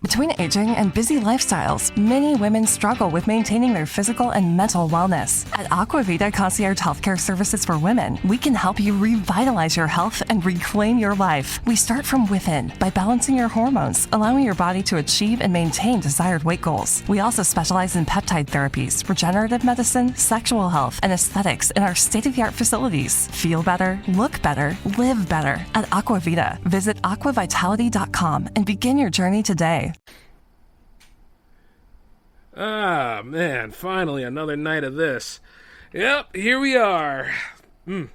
Between aging and busy lifestyles, many women struggle with maintaining their physical and mental wellness. At Aquavita Concierge Healthcare Services for Women, we can help you revitalize your health and reclaim your life. We start from within by balancing your hormones, allowing your body to achieve and maintain desired weight goals. We also specialize in peptide therapies, regenerative medicine, sexual health, and aesthetics in our state-of-the-art facilities. Feel better, look better, live better. At Aquavita, visit aquavitality.com and begin your journey today. Ah, man, finally another night of this. Yep, here we are. Yeah,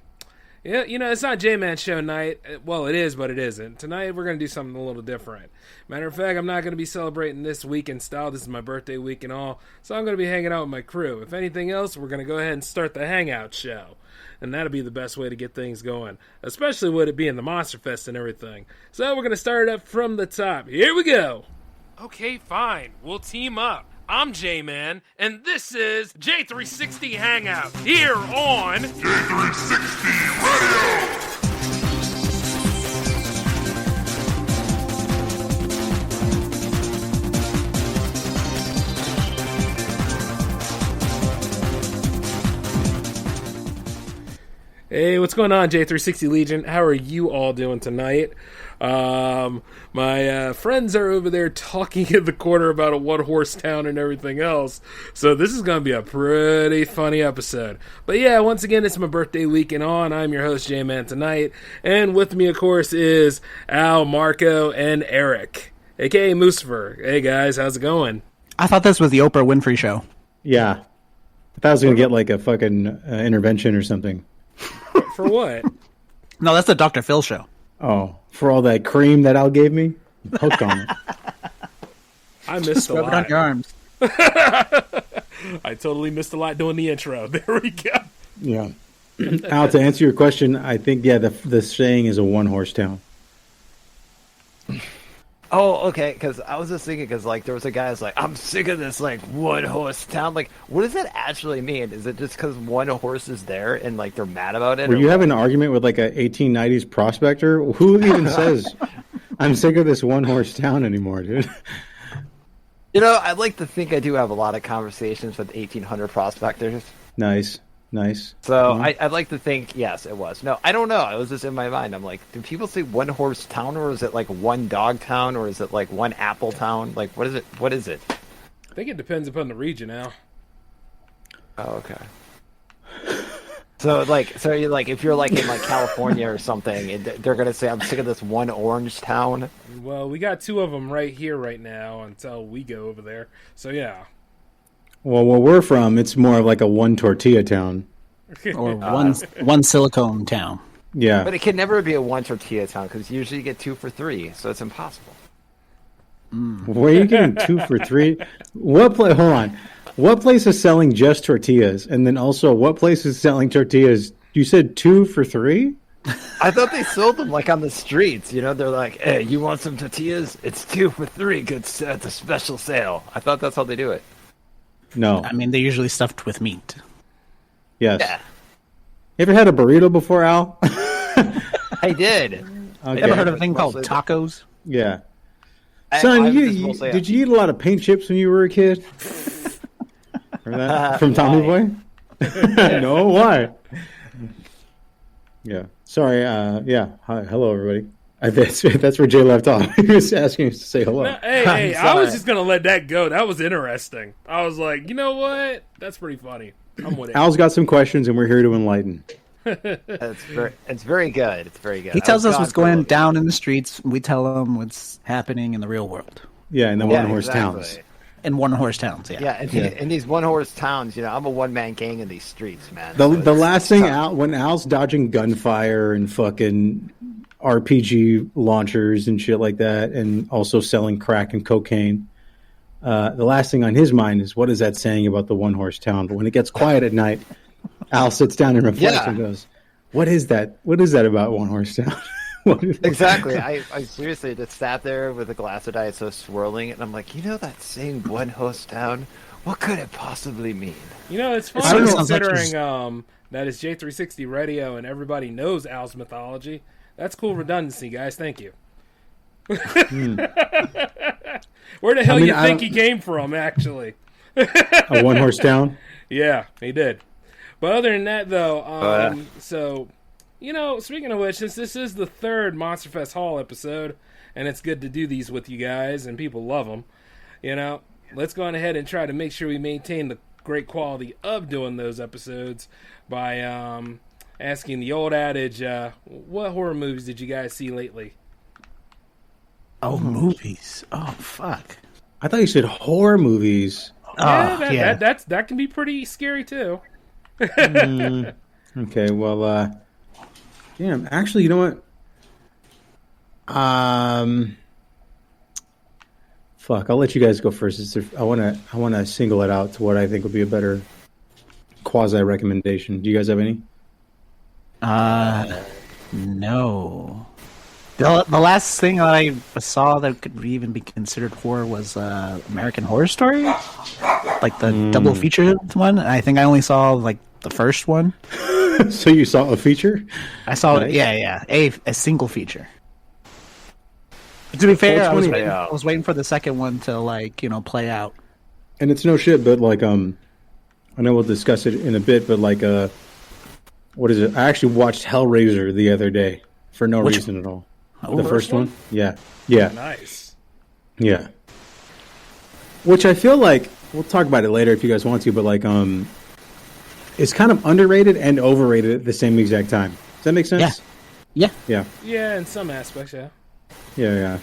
it's not J-Man show night. Well, it is, but it isn't. Tonight, we're going to do something a little different. Matter of fact, I'm not going to be celebrating this week in style. This is my birthday week and all, so I'm going to be hanging out with my crew. If anything else, we're going to go ahead and start the Hangout show. And that'll be the best way to get things going, especially with it being the Monster Fest and everything. So we're going to start it up from the top. Here we go. Okay, fine. We'll team up. I'm J-Man, and this is J360 Hangout, here on J360 Radio! Hey, what's going on, J360 Legion? How are you all doing tonight? My friends are over there talking in the corner about a one-horse town and everything else, so this is going to be a pretty funny episode. But yeah, once again, it's my birthday week and on. I'm your host, J-Man, tonight, and with me, of course, is Al, Marco, and Eric, aka Moosifer. Hey guys, how's it going? I thought this was the Oprah Winfrey show. Yeah. I thought I was going to get like a fucking intervention or something. For what? No, that's the Dr. Phil show. Oh, for all that cream that Al gave me? I'm hooked on it. I missed a Rub it on lot. your arms. I totally missed a lot doing the intro. There we go. Yeah. Al, to answer your question, I think, yeah, the saying is a one-horse town. Oh, okay, because I was just thinking, because, like, there was a guy who's like, I'm sick of this, like, one-horse town. Like, what does that actually mean? Is it just because one horse is there and, like, they're mad about it? Were you having an argument with, like, a 1890s prospector? Who even says, I'm sick of this one-horse town anymore, dude? You know, I'd like to think I do have a lot of conversations with 1800 prospectors. Nice. So I'd like to think, yes, it was. No, I don't know. It was just in my mind. I'm like, do people say one horse town, or is it like one dog town, or is it like one apple town? Like, what is it? What is it? I think it depends upon the region now. Oh, okay. So you're like, if you're like in like California or something, they're gonna say, I'm sick of this one orange town. Well, we got two of them right here right now until we go over there. So yeah. Well, where we're from, it's more of like a one tortilla town. Or one silicone town. Yeah. But it can never be a one tortilla town, because usually you get 2 for $3, so it's impossible. Where are you getting 2 for $3? Hold on. What place is selling just tortillas? And then also, what place is selling tortillas? You said 2 for $3? I thought they sold them like on the streets. You know, they're like, hey, you want some tortillas? It's 2 for $3. It's a special sale. I thought that's how they do it. No. I mean, they're usually stuffed with meat. Yes. Yeah. You ever had a burrito before, Al? I did. Okay. Ever heard of a thing called Mostly- tacos? Yeah. I Son, was you, just you mostly- did you eat a lot of paint chips when you were a kid? Remember that? From Tommy Boy? No, why? Yeah. Sorry, yeah. Hi, hello, everybody. That's where Jay left off. He was asking us to say hello. No, hey, I was just going to let that go. That was interesting. I was like, you know what? That's pretty funny. I'm with it. Al's got some questions, and we're here to enlighten. It's very good. It's very good. He tells us what's going down in the streets. We tell him what's happening in the real world. Yeah, in the one-horse exactly. towns. In one-horse towns, yeah. Yeah, in these one-horse towns, you know, I'm a one-man gang in these streets, man. The So last it's thing, tough. when Al's dodging gunfire and fucking RPG launchers and shit like that, and also selling crack and cocaine, the last thing on his mind is, what is that saying about the one-horse town? But when it gets quiet at night, Al sits down and reflects and goes, what is that? What is that about one-horse town? Exactly. I seriously just sat there with a glass of Diet Soda swirling it, and I'm like, you know that saying one horse town? What could it possibly mean? You know, it's It funny sounds like considering that is J360 Radio and everybody knows Al's mythology. That's cool redundancy, guys. Thank you. Where the hell mean, you I think don't- he came from, actually? A one-horse town. Yeah, he did. But other than that, though, yeah. so, speaking of which, since this is the third Monster Fest Hall episode, and it's good to do these with you guys, and people love them, let's go on ahead and try to make sure we maintain the great quality of doing those episodes by asking the old adage, what horror movies did you guys see lately? Oh, movies. Oh, fuck. I thought you said horror movies. Yeah, that can be pretty scary, too. Okay, well, damn. Actually, you know what? Fuck. I'll let you guys go first. I wanna single it out to what I think would be a better quasi recommendation. Do you guys have any? No. The last thing that I saw that could even be considered horror was American Horror Story, like the double feature one. I think I only saw like the first one. So you saw a feature? I saw Nice. a single feature. To be fair, I Which one? I was waiting for the second one to play out. And it's no shit, but like I know we'll discuss it in a bit, but like what is it? I actually watched Hellraiser the other day for no reason at all. The first one? Yeah. Nice. Yeah. Which I feel like we'll talk about it later if you guys want to, but like it's kind of underrated and overrated at the same exact time. Does that make sense? Yeah. Yeah, in some aspects, yeah. Yeah.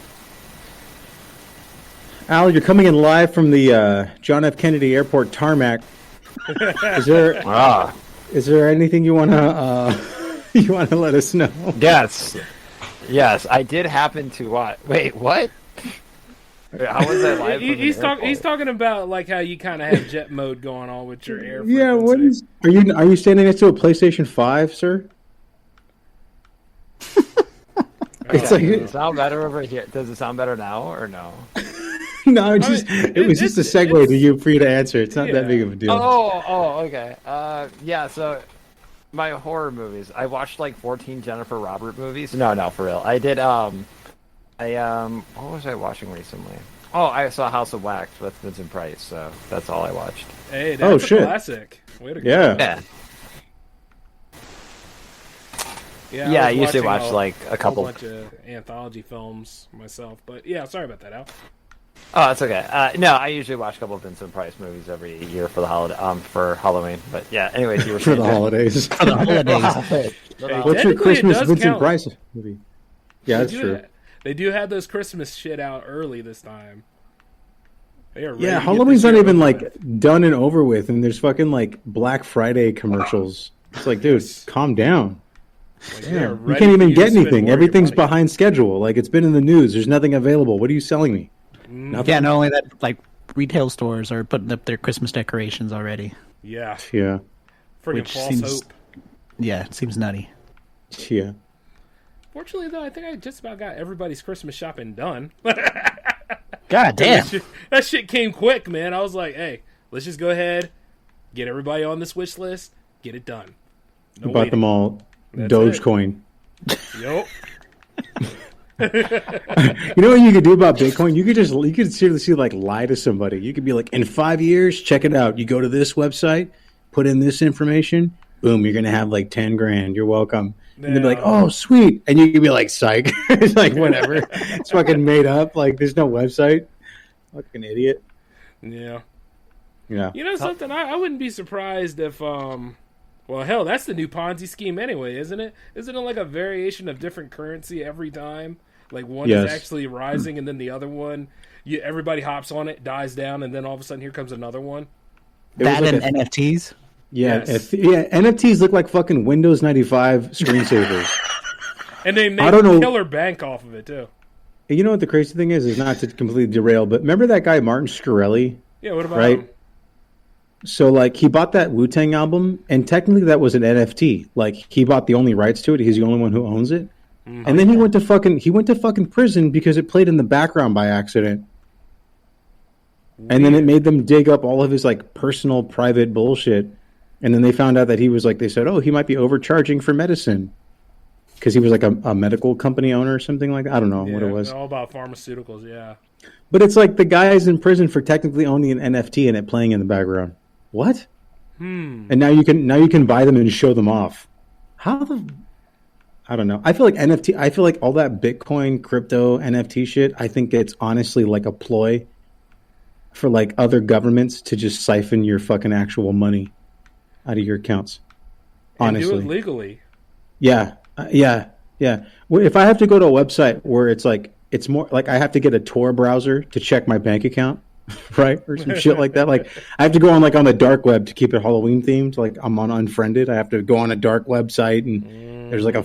Al, you're coming in live from the John F. Kennedy Airport tarmac. Is there anything you wanna let us know? Yes, I did happen to watch. Wait, what? How was that live? He's talking about like how you kind of have jet mode going on with your air. Yeah, frequency. are you standing next to a PlayStation 5, sir? It's Does it sound better over here? Does it sound better now or no? No, it was just a segue to you for you to answer. It's not that big of a deal. Oh, okay. Yeah. So my horror movies. I watched like 14 Jennifer Robert movies. No, for real. I did. What was I watching recently? Oh, I saw House of Wax with Vincent Price. So that's all I watched. Hey, that's shit. a classic. Way to go. Yeah. Yeah, I was usually watching watch like a couple. bunch of anthology films myself, but yeah, sorry about that, Al. Oh, that's okay. No, I usually watch a couple of Vincent Price movies every year for the for Halloween. But yeah, anyways, you were For saying the holidays. For the holidays. Hey, What's your technically, it Christmas does Vincent count. Price movie? Yeah, that's They do true. They do have those Christmas shit out early this time. They are ready Yeah, to get Halloween's this not year even over like with. done and over with, and there's fucking like Black Friday commercials. It's like, dude, calm down. Like, they are You ready can't for even you to get spend anything. more of your Everything's money. behind schedule. Like it's been in the news. There's nothing available. What are you selling me? Nothing. Yeah, not only that, like retail stores are putting up their Christmas decorations already. Yeah, Yeah. freaking Which false seems- hope. Yeah, it seems nutty. Yeah. Fortunately, though, I think I just about got everybody's Christmas shopping done. God damn. That shit came quick, man. I was like, hey, let's just go ahead, get everybody on this wish list, get it done. No Bought them waiting. all. That's Dogecoin. Yup. You know what you could do about Bitcoin? You could seriously like lie to somebody. You could be like, in 5 years, check it out. You go to this website, put in this information, boom, you're gonna have like 10 grand. You're welcome. And they'd be like, oh, sweet. And you could be like, psych. It's like, whatever. It's fucking made up. Like, there's no website. Fucking idiot. Yeah. Yeah. You know something? I wouldn't be surprised if, well, hell, that's the new Ponzi scheme anyway, isn't it? Isn't it like a variation of different currency every time? Like one Yes. is actually rising, and then the other one, everybody hops on it, dies down, and then all of a sudden here comes another one. It was That like and NFTs. Yeah, Yes. NFTs look like fucking Windows 95 screensavers. And they make I don't know. killer bank off of it, too. You know what the crazy thing is not to completely derail, but remember that guy Martin Shkreli? Yeah, what about Right. him? So like he bought that Wu-Tang album, and technically that was an NFT. Like he bought the only rights to it. He's the only one who owns it. And then he went to fucking prison because it played in the background by accident. And then it made them dig up all of his like personal private bullshit. And then they found out that he was like, they said, oh, he might be overcharging for medicine. Because he was like a medical company owner or something like that. I don't know what it was. All about pharmaceuticals, yeah. But it's like the guy is in prison for technically owning an NFT and it playing in the background. What? And now you can buy them and show them off. How the? I don't know. I feel like NFT. I feel like all that Bitcoin, crypto, NFT shit. I think it's honestly like a ploy for like other governments to just siphon your fucking actual money out of your accounts. Honestly, and do it legally. Yeah. Well, if I have to go to a website where it's like it's more like I have to get a Tor browser to check my bank account, right, or some shit like that. Like I have to go on like on the dark web to keep it Halloween themed. Like I'm on Unfriended. I have to go on a dark website, and there's like a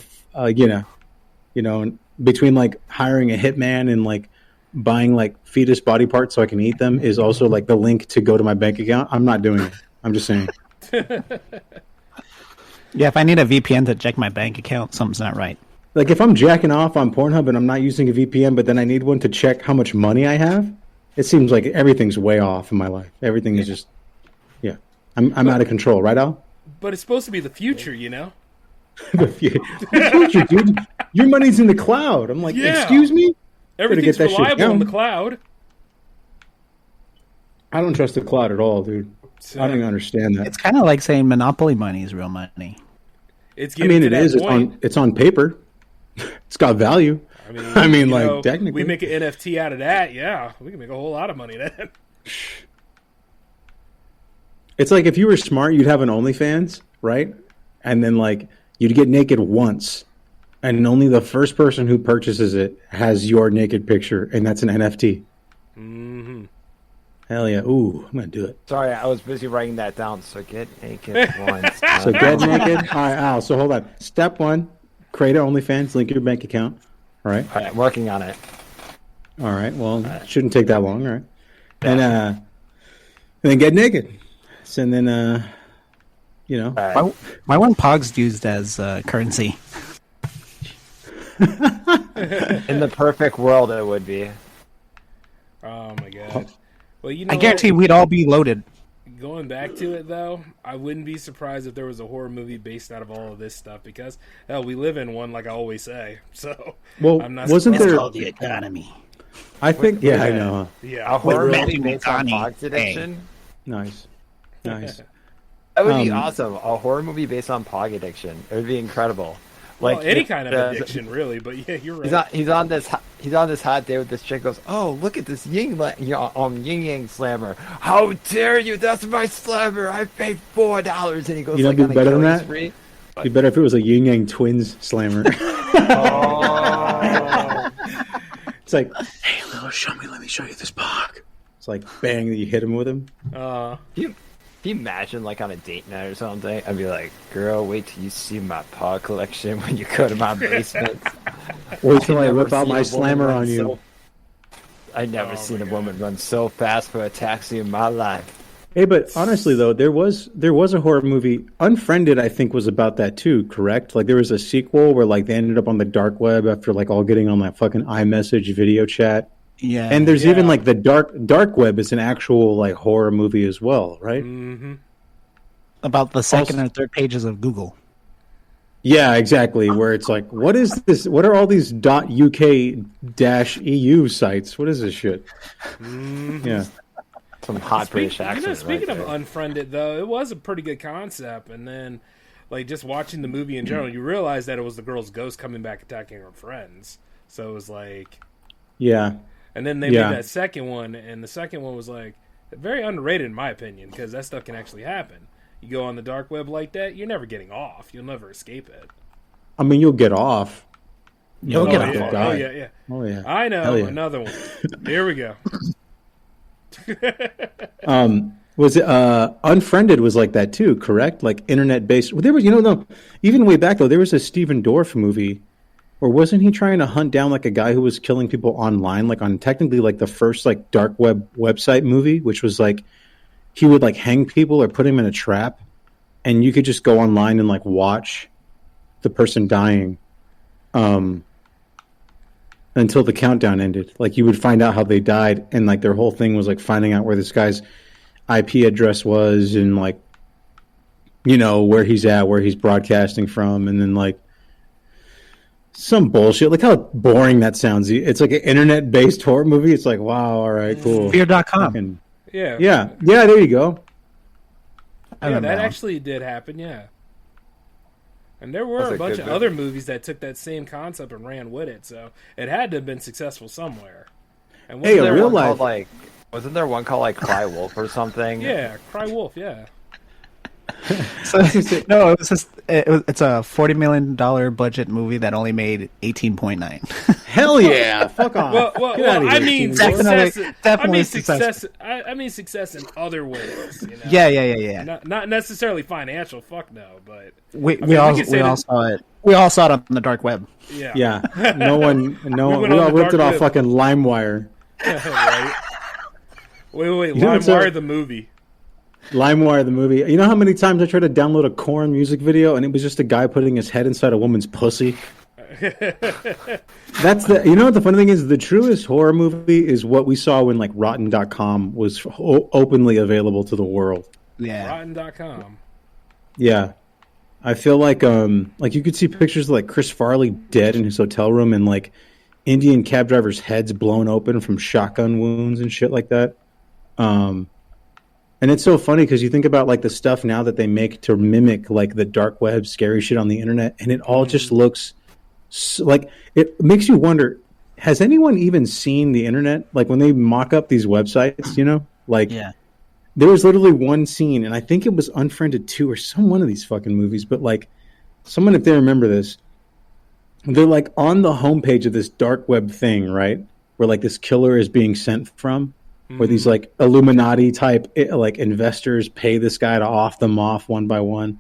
you know, between like hiring a hitman and like buying like fetus body parts so I can eat them is also like the link to go to my bank account. I'm not doing it. I'm just saying. Yeah, if I need a VPN to check my bank account, something's not right. Like if I'm jacking off on Pornhub and I'm not using a VPN, but then I need one to check how much money I have, it seems like everything's way off in my life. Everything is just, I'm out of control, right, Al? But it's supposed to be the future, you know? The future, dude. Your money's in the cloud. I'm like, excuse me? Everything's Better get that shit reliable in down. the cloud. I don't trust the cloud at all, dude. I don't even understand that. It's kind of like saying monopoly money is real money. It's I getting mean, to it that is. point. It's on paper. It's got value. I mean, you like know, technically, we make an NFT out of that. Yeah, we can make a whole lot of money then. it's like if you were smart, you'd have an OnlyFans, right? And then like you'd get naked once, and only the first person who purchases it has your naked picture, and that's an NFT. Mm-hmm. Hell yeah! Ooh, I'm gonna do it. Sorry, I was busy writing that down. So get naked once. So get naked. All right, Al. So hold on. Step one: create an OnlyFans. Link your bank account. All right. All right, working on it. All right. Well, it shouldn't take that long. All right. And then get naked. So, and then you know. Why weren't Pogs used as currency? In the perfect world, it would be. Oh my god. Well, you know, I guarantee we'd all be loaded. going back to it though, I wouldn't be surprised if there was a horror movie based out of all of this stuff because hell, we live in one, like I always say. So Well, I'm not wasn't surprised. there? Called the economy. I think. Yeah, I know. Yeah. A horror With movie Matthew based on McConaughey. Pogs addiction. Nice. That would be Um, awesome. A horror movie based on Pog addiction. It would be incredible. Well, Like any kind of addiction, really. But yeah, you're right. He's on this hot day with this chick. Goes, oh, look at this yin yang slammer. How dare you? That's my slammer. I paid $4. And he goes, You know, like, be on a better than killing that? spree. It'd be better if it was a Yin Yang Twins slammer. Oh. It's like, hey, Lil, show me. Let me show you this Pog. It's like, bang, you hit him with him. Can you imagine, like, on a date night or something? I'd be like, girl, wait till you see my Pog collection when you go to my basement. Wait till I I've never whip out seen my a woman slammer run on you. so- I've never seen a woman run so fast for a taxi in my life. Hey, but honestly though, there was a horror movie. Unfriended, I think, was about that too. Correct? Like there was a sequel where like they ended up on the dark web after like all getting on that fucking iMessage video chat. Yeah. And there's even like the dark web is an actual like horror movie as well, right? Mm-hmm. about the second Also- or third pages of Google. Yeah, exactly. Where it's like, what is this? What are all these .uk-EU sites? What is this shit? Yeah. Some hot British accent. Speaking right of there. Unfriended, though, it was a pretty good concept. And then, like, just watching the movie in general, you realize that it was the girl's ghost coming back attacking her friends. So it was like... Yeah. And then they Yeah. made that second one, and the second one was, like, very underrated in my opinion, because that stuff can actually happen. You go on the dark web like that, you're never getting off. You'll never escape it. I mean, you'll get off. You'll Oh, get yeah. off. Die. Oh, yeah, yeah. Oh, yeah. I know. Hell yeah. Another one. Here we go. Was it Unfriended was like that too, correct? Like internet based. Well, there was, no, even way back though, there was a Steven Dorff movie, or wasn't he trying to hunt down like a guy who was killing people online, like on technically like the first like dark web website movie, which was like he would like hang people or put him in a trap, and you could just go online and like watch the person dying, until the countdown ended. Like you would find out how they died, and like their whole thing was like finding out where this guy's IP address was and like where he's at, where he's broadcasting from, and then like Some bullshit. Look how boring that sounds. It's like an internet-based horror movie. It's like, wow, all right, cool. Fear.com. Fucking- Yeah. yeah, there you go. I Yeah, remember that that one. actually did happen, yeah. And there were That's a a bunch good of movie. other movies that took that same concept and ran with it, so it had to have been successful somewhere. And Hey, wasn't a there real one- life- Called, like, wasn't there one called like Cry Wolf or something? Yeah, Cry Wolf, yeah. So, no, it was just it's a $40 million budget movie that only made 18.9. Hell yeah! Fuck off. Well, Get outta I here, mean, Steven Spielberg. Definitely success. I mean success in other ways. You know? Yeah. Not necessarily financial. Fuck no, but We mean, we all could say that- saw it. We all saw it on the dark web. yeah, Yeah, no one. went We on all the ripped it dark off web. fucking LimeWire. right. Wait, You know what's LimeWire up? the movie. LimeWire, the movie. You know how many times I tried to download a Korn music video and it was just a guy putting his head inside a woman's pussy? That's the. You know what the funny thing is? The truest horror movie is what we saw when like Rotten.com was openly available to the world. Yeah. Rotten.com. Yeah, I feel like you could see pictures of like Chris Farley dead in his hotel room and like Indian cab drivers' heads blown open from shotgun wounds and shit like that. And it's so funny because you think about like the stuff now that they make to mimic like the dark web, scary shit on the internet, and it all just looks like it makes you wonder: has anyone even seen the internet? Like when they mock up these websites, you know, like Yeah. there was literally one scene, and I think it was Unfriended 2 or some one of these fucking movies, but like someone, if they remember this, they're like on the homepage of this dark web thing, right? Where like this killer is being sent from, where these like Illuminati type like investors pay this guy to off them off one by one,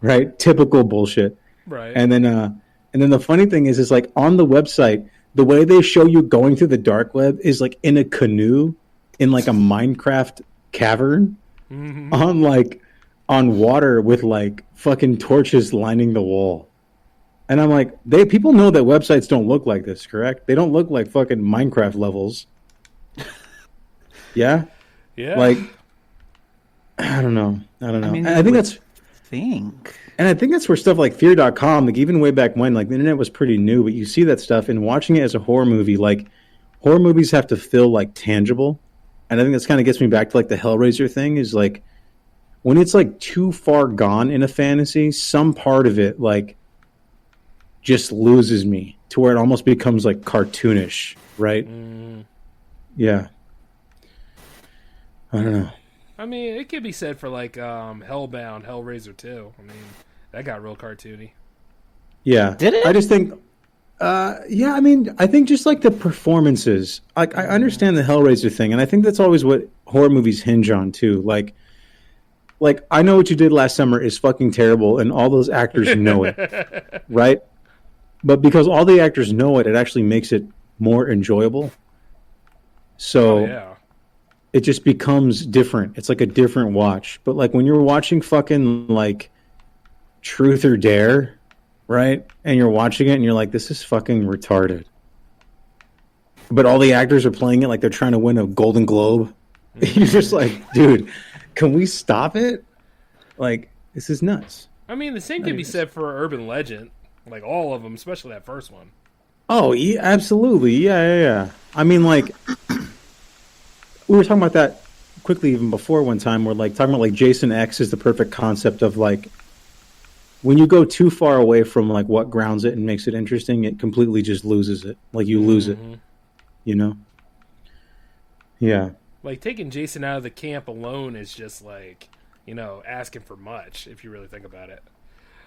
right? Typical bullshit. Right. And then the funny thing is like on the website, the way they show you going through the dark web is like in a canoe in like a Minecraft cavern on water with like fucking torches lining the wall. And I'm like, people know that websites don't look like this, correct? They don't look like fucking Minecraft levels. Yeah? yeah. Like I don't know. I mean, I think that's think. and I think that's where stuff like fear.com, like even way back when, like the internet was pretty new, but you see that stuff and watching it as a horror movie, like horror movies have to feel like tangible. And I think that's kind of gets me back to like the Hellraiser thing is like when it's like too far gone in a fantasy, some part of it like just loses me to where it almost becomes like cartoonish, right? Yeah. I don't know. I mean, it could be said for like Hellbound, Hellraiser 2. I mean, that got real cartoony. Yeah. Did it? I just think yeah, I mean, I think just like the performances. Like I understand the Hellraiser thing, and I think that's always what horror movies hinge on too. Like I Know What You Did Last Summer is fucking terrible, and all those actors know it, right? But because all the actors know it, it actually makes it more enjoyable. So Oh, yeah. it just becomes different. It's like a different watch. But like when you're watching fucking like Truth or Dare, right? And you're watching it and you're like, this is fucking retarded. But all the actors are playing it like they're trying to win a Golden Globe. You're just like, dude, can we stop it? Like, this is nuts. I mean, the same can be said for Urban Legend. Like all of them, especially that first one. Oh, yeah, absolutely. Yeah. I mean, like, we were talking about that quickly even before one time. We're like talking about like Jason X is the perfect concept of like when you go too far away from like what grounds it and makes it interesting, it completely just loses it. Like you lose it, you know? Yeah. Like taking Jason out of the camp alone is just like, asking for much if you really think about it.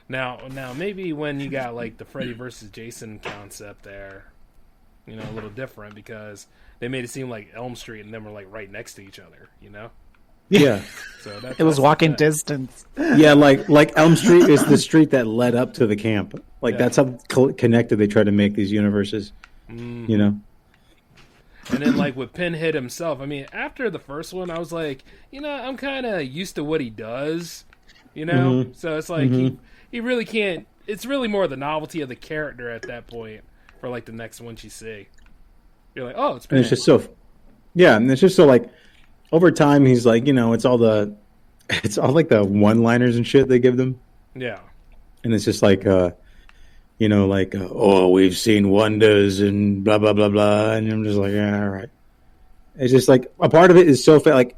Now maybe when you got like the Freddy versus Jason concept there, a little different because they made it seem like Elm Street and them were like right next to each other, Yeah. So It was that's walking that. distance. Yeah, like Elm Street is the street that led up to the camp. Like Yeah. that's how connected they try to make these universes. You know? And then like with Pinhead himself, I mean, after the first one, I was like, I'm kind of used to what he does, So it's like he really can't. It's really more the novelty of the character at that point for like the next one you see. You're like, oh, it's And Pinhead. it's just so yeah, and it's just so like over time he's like, it's all like the one-liners and shit they give them. Yeah. And it's just like you know, like, oh, we've seen wonders and blah, blah, blah, blah. And I'm just like, yeah, all right. It's just like a part of it is so like,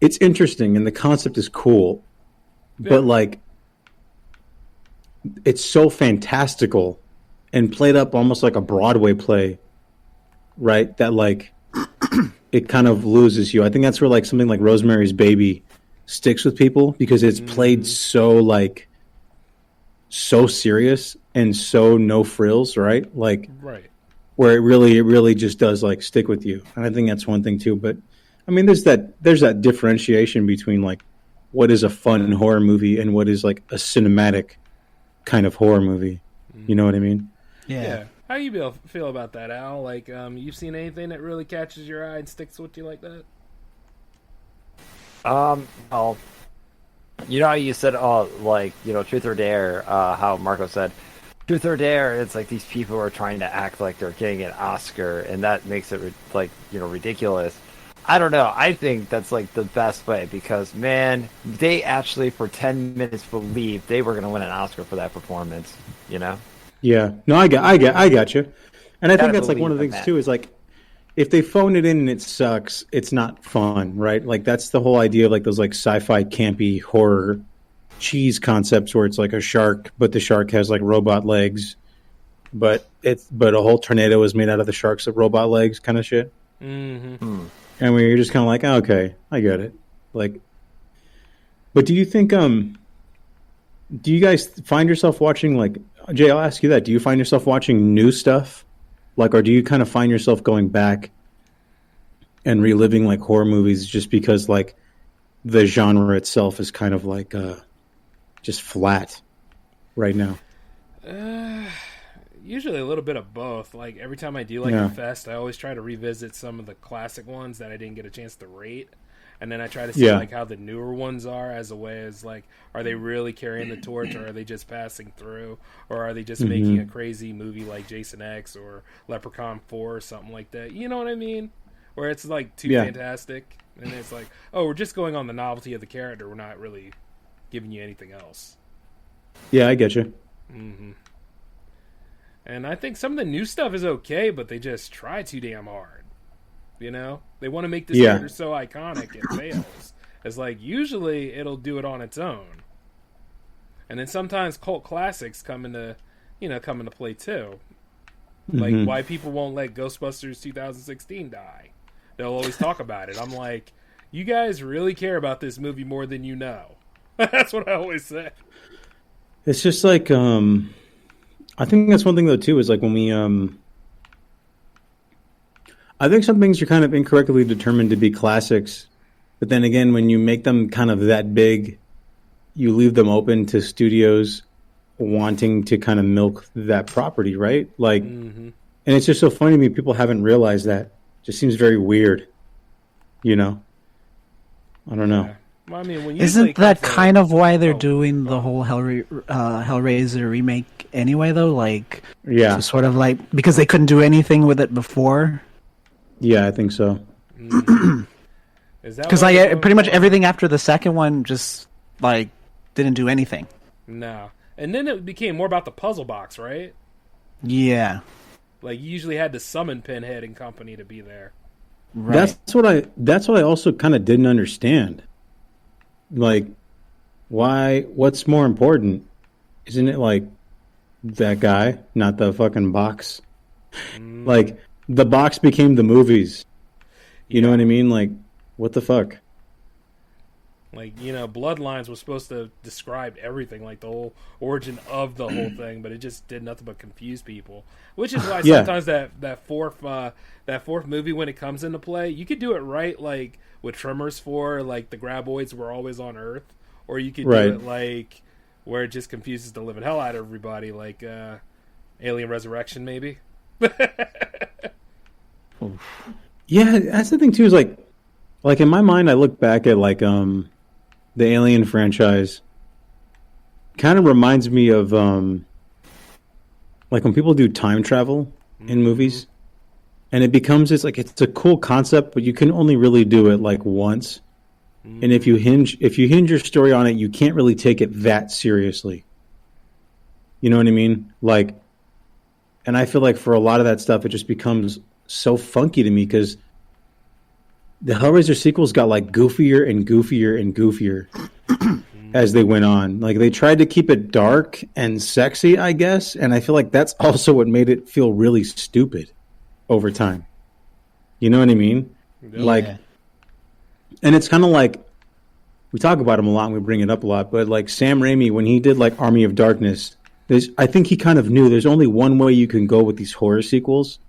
it's interesting and the concept is cool, but like, it's so fantastical and played up almost like a Broadway play, right? That like, it kind of loses you. I think that's where like something like Rosemary's Baby sticks with people because it's played so like, so serious and so no frills, right? Like, Right. where it really just does like stick with you. And I think that's one thing too. But I mean, there's that differentiation between like what is a fun horror movie and what is like a cinematic kind of horror movie. You know what I mean? Yeah. How you feel about that, Al? Like, you've seen anything that really catches your eye and sticks with you like that? Well, you know how you said, oh, like, you know, Truth or Dare, how Marco said, Truth or Dare, it's like these people are trying to act like they're getting an Oscar, and that makes it, like, you know, ridiculous. I don't know. I think that's, like, the best way, because, man, they actually, for 10 minutes, believed they were going to win an Oscar for that performance, you know? Yeah. No, I got you. And I think Gotta that's like one of the believe things in too is like, if they phone it in and it sucks, it's not fun, right? Like that's the whole idea of like those like sci-fi campy horror cheese concepts where it's like a shark, but the shark has like robot legs, but a whole tornado is made out of the shark's robot legs, kind of shit. Mm-hmm. And where you're just kind of like, oh, okay, I get it. Like, but do you think do you guys find yourself watching like Jay? I'll ask you that. Do you find yourself watching new stuff? Like, or do you kind of find yourself going back and reliving like horror movies just because like the genre itself is kind of like just flat right now? Usually a little bit of both. Like every time I do like a fest, I always try to revisit some of the classic ones that I didn't get a chance to rate. And then I try to see like how the newer ones are as a way as like, are they really carrying the torch or are they just passing through? Or are they just making a crazy movie like Jason X or Leprechaun 4 or something like that? You know what I mean? Where it's like too fantastic. And it's like, oh, we're just going on the novelty of the character. We're not really giving you anything else. Yeah, I get you. Mm-hmm. And I think some of the new stuff is okay, but they just try too damn hard. You know, they want to make this character so iconic it fails. It's like usually it'll do it on its own, and then sometimes cult classics come into play too. Like why people won't let Ghostbusters 2016 die. They'll always talk about it. I'm like, you guys really care about this movie more than you know. That's what I always say. It's just like I think that's one thing though too is like when we I think some things are kind of incorrectly determined to be classics, but then again, when you make them kind of that big, you leave them open to studios wanting to kind of milk that property, right? Like, and it's just so funny to me. People haven't realized that. It just seems very weird, you know. I don't know. Yeah. Well, I mean, when you Isn't that kind of why they're doing the whole Hellraiser remake anyway, though? Like, Yeah. to sort of like, because they couldn't do anything with it before. Yeah, I think so. Is that Because what like they're going pretty much for? everything after the second one just like didn't do anything. No. And then it became more about the puzzle box, right? Yeah, Like you usually had to summon Pinhead and company to be there. right. That's what I also kind of didn't understand. Like, what's more important? Isn't it like that guy, not the fucking box? Like, the box became the movies. You know what I mean? Like, what the fuck? Like, you know, Bloodlines was supposed to describe everything, like the whole origin of the whole thing, but it just did nothing but confuse people. Which is why sometimes that fourth movie, when it comes into play, you could do it right, like with Tremors 4, like the Graboids were always on Earth, or you could do it like where it just confuses the living hell out of everybody, like Alien Resurrection, maybe. Yeah, that's the thing too. Is like in my mind, I look back at like the Alien franchise. Kind of reminds me of like when people do time travel in movies, and it becomes it's a cool concept, but you can only really do it like once. And if you hinge your story on it, you can't really take it that seriously. You know what I mean? Like, and I feel like for a lot of that stuff, it just becomes so funky to me because the Hellraiser sequels got like goofier and goofier and goofier as they went on. Like they tried to keep it dark and sexy, I guess, and I feel like that's also what made it feel really stupid over time. You know what I mean? Like, and it's kind of like we talk about him a lot and we bring it up a lot, but like Sam Raimi, when he did like Army of Darkness, I think he kind of knew there's only one way you can go with these horror sequels.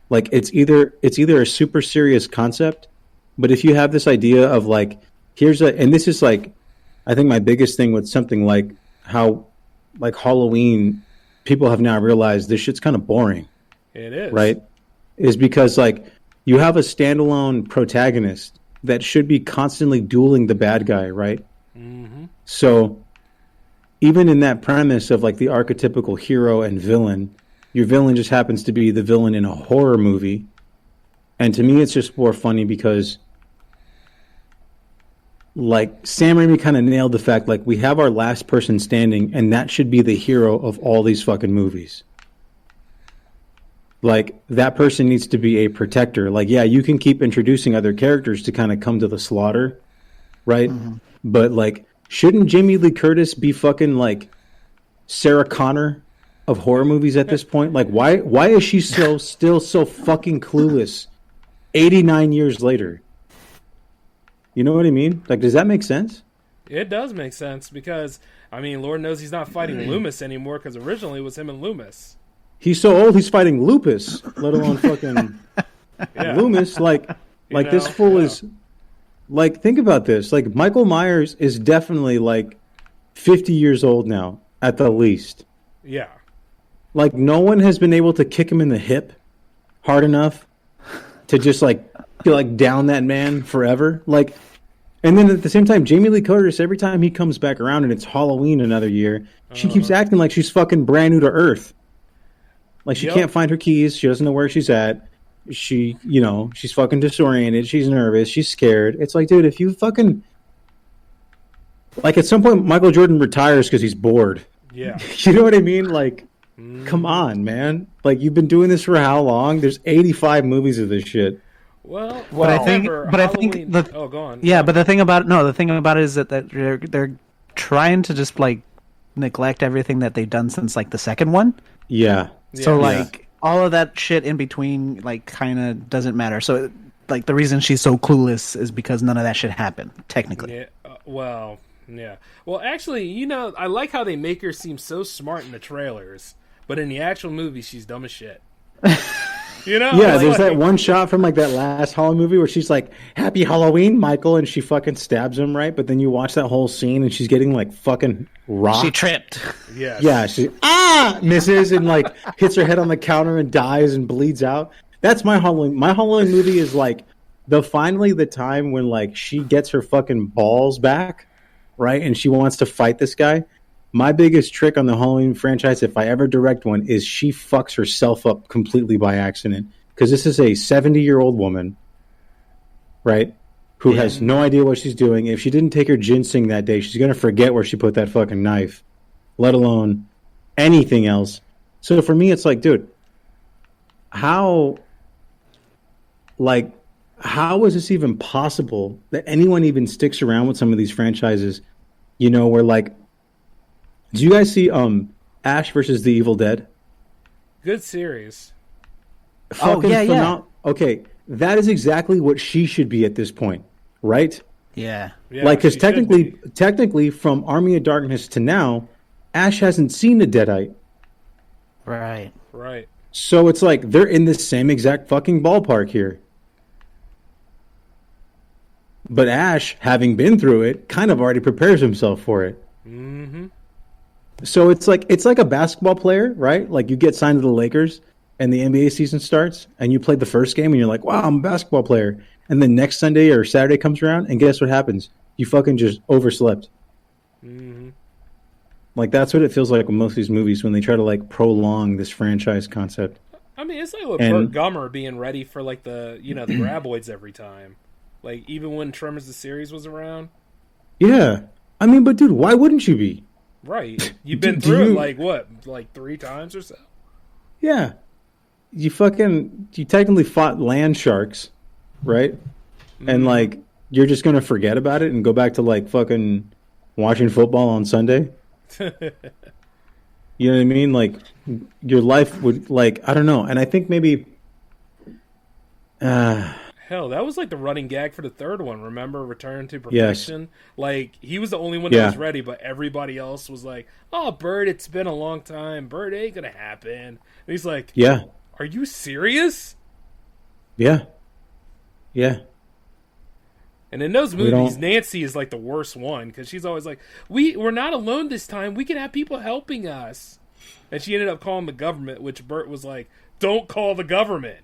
Like it's either a super serious concept, but if you have this idea of like and this is like I think my biggest thing with something like how like Halloween, people have now realized this shit's kind of boring. It is. Right? Is because like you have a standalone protagonist that should be constantly dueling the bad guy, right? Mm-hmm. So even in that premise of like the archetypical hero and villain, your villain just happens to be the villain in a horror movie. And to me, it's just more funny because like Sam Raimi kind of nailed the fact like we have our last person standing and that should be the hero of all these fucking movies. Like that person needs to be a protector. Like, yeah, you can keep introducing other characters to kind of come to the slaughter, right? Mm-hmm. But like, shouldn't Jamie Lee Curtis be fucking like Sarah Connor of horror movies at this point? Like, why is she still so fucking clueless 89 years later? You know what I mean? Like, does that make sense? It does make sense because, I mean, Lord knows he's not fighting Loomis anymore because originally it was him and Loomis. He's so old he's fighting lupus, let alone fucking Loomis. Like this fool is... Like, think about this. Like, Michael Myers is definitely, like, 50 years old now, at the least. Yeah. Like, no one has been able to kick him in the hip hard enough to just, like, down that man forever. Like, and then at the same time, Jamie Lee Curtis, every time he comes back around and it's Halloween another year, she keeps acting like she's fucking brand new to Earth. Like, she can't find her keys. She doesn't know where she's at. She, you know, she's fucking disoriented. She's nervous. She's scared. It's like, dude, if you fucking... Like, at some point, Michael Jordan retires because he's bored. Yeah. You know what I mean? Like, come on, man. Like, you've been doing this for how long? There's 85 movies of this shit. Well, I think oh, go on. Yeah, but the thing about it is that they're trying to just like neglect everything that they've done since like the second one. Yeah. So like all of that shit in between like kind of doesn't matter. So like the reason she's so clueless is because none of that shit happened technically. Yeah. Well, yeah. Well, actually, you know, I like how they make her seem so smart in the trailers, but in the actual movie, she's dumb as shit. You know? Yeah, there's that one shot from like that last Halloween movie where she's like, "Happy Halloween, Michael," and she fucking stabs him, right? But then you watch that whole scene and she's getting like fucking rocked. She tripped. Yes. Yeah, she misses and like hits her head on the counter and dies and bleeds out. That's my Halloween. My Halloween movie is like finally the time when like she gets her fucking balls back, right? And she wants to fight this guy. My biggest trick on the Halloween franchise, if I ever direct one, is she fucks herself up completely by accident. Because this is a 70-year-old woman, right, who has no idea what she's doing. If she didn't take her ginseng that day, she's going to forget where she put that fucking knife, let alone anything else. So for me, it's like, dude, how is this even possible that anyone even sticks around with some of these franchises, you know, where like, do you guys see Ash versus the Evil Dead? Good series. Yeah. Okay, that is exactly what she should be at this point, right? Yeah. Like, because technically, from Army of Darkness to now, Ash hasn't seen the Deadite. Right. Right. So it's like they're in the same exact fucking ballpark here. But Ash, having been through it, kind of already prepares himself for it. Mm-hmm. So it's like a basketball player, right? Like you get signed to the Lakers and the NBA season starts and you play the first game and you're like, wow, I'm a basketball player. And then next Sunday or Saturday comes around and guess what happens? You fucking just overslept. Mm-hmm. Like that's what it feels like with most of these movies when they try to like prolong this franchise concept. I mean, it's like with Burt Gummer being ready for like the graboids every time. Like even when Tremors the series was around. Yeah. I mean, but dude, why wouldn't you be? Right. You've been through it like 3 times or so? Yeah. You technically fought land sharks, right? And like you're just gonna forget about it and go back to like fucking watching football on Sunday. You know what I mean? Like your life would like I don't know. And I think maybe hell, that was like the running gag for the third one. Remember Return to Perfection? Yes. Like he was the only one that was ready, but everybody else was like, "Oh, Bird, it's been a long time. Bird ain't gonna happen." And he's like, yeah. Are you serious? Yeah. Yeah. And in those movies, Nancy is like the worst one because she's always like, we're not alone this time. We can have people helping us. And she ended up calling the government, which Bert was like, don't call the government.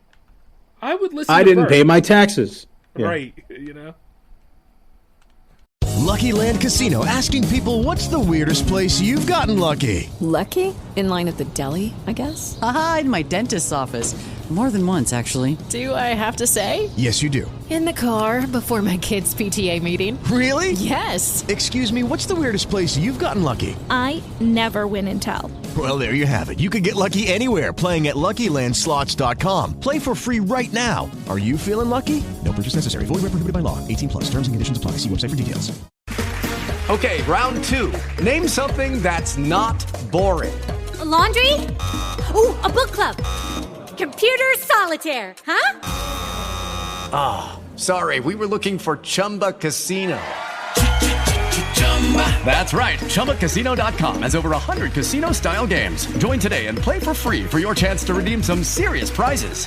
I would listen I to didn't Bert. pay my taxes. Yeah. Right, you know? Lucky Land Casino, asking people, what's the weirdest place you've gotten lucky? Lucky? In line at the deli, I guess? Aha, in my dentist's office. More than once, actually. Do I have to say? Yes, you do. In the car before my kids' PTA meeting. Really? Yes. Excuse me, what's the weirdest place you've gotten lucky? I never win and tell. Well, there you have it. You can get lucky anywhere, playing at LuckyLandSlots.com. Play for free right now. Are you feeling lucky? No purchase necessary. Void where prohibited by law. 18+. Terms and conditions apply. See website for details. Okay, round 2. Name something that's not boring. A laundry? Ooh, a book club. Computer solitaire, huh? Ah, oh, sorry. We were looking for Chumba Casino. That's right. ChumbaCasino.com has over 100 casino-style games. Join today and play for free for your chance to redeem some serious prizes.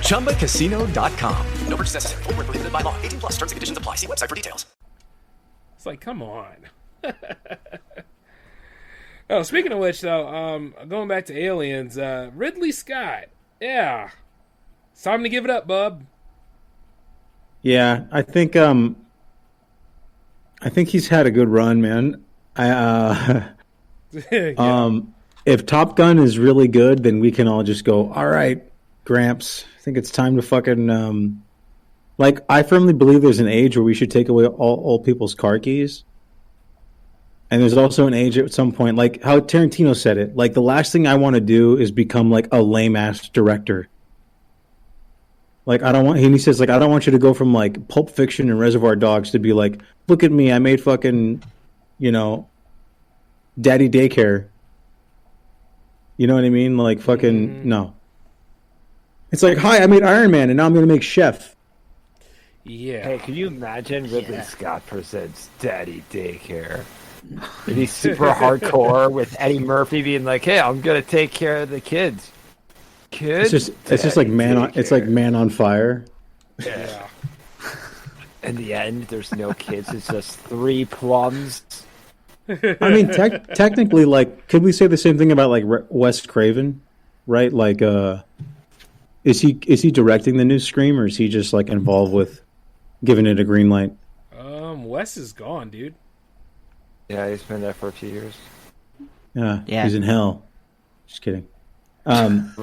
ChumbaCasino.com. No purchase necessary. Void where prohibited by law. 18+. Terms and conditions apply. See website for details. It's like, come on. Oh, speaking of which, though, going back to Aliens, Ridley Scott. Yeah. It's time to give it up, bub. Yeah, I think he's had a good run, man. Yeah. If Top Gun is really good, then we can all just go, all right, Gramps, I think it's time to fucking like, I firmly believe there's an age where we should take away all people's car keys. And there's also an age at some point, like how Tarantino said it, like the last thing I want to do is become like a lame ass director. Like I don't want, and he says like, I don't want you to go from like Pulp Fiction and Reservoir Dogs to be like, look at me, I made fucking, Daddy Daycare. You know what I mean? Like fucking, no. It's like, hi, I made Iron Man and now I'm going to make Chef. Yeah. Hey, can you imagine Ridley Scott presents Daddy Daycare? And he's super hardcore with Eddie Murphy being like, "Hey, I'm gonna take care of the kids." Kids. It's just like it's like Man on Fire. Yeah. In the end, there's no kids. It's just 3 plums. I mean, technically, like, could we say the same thing about like Wes Craven, right? Like, is he directing the new Scream, or is he just like involved with giving it a green light? Wes is gone, dude. Yeah, he's been there for a few years. Yeah. He's in hell. Just kidding. Thank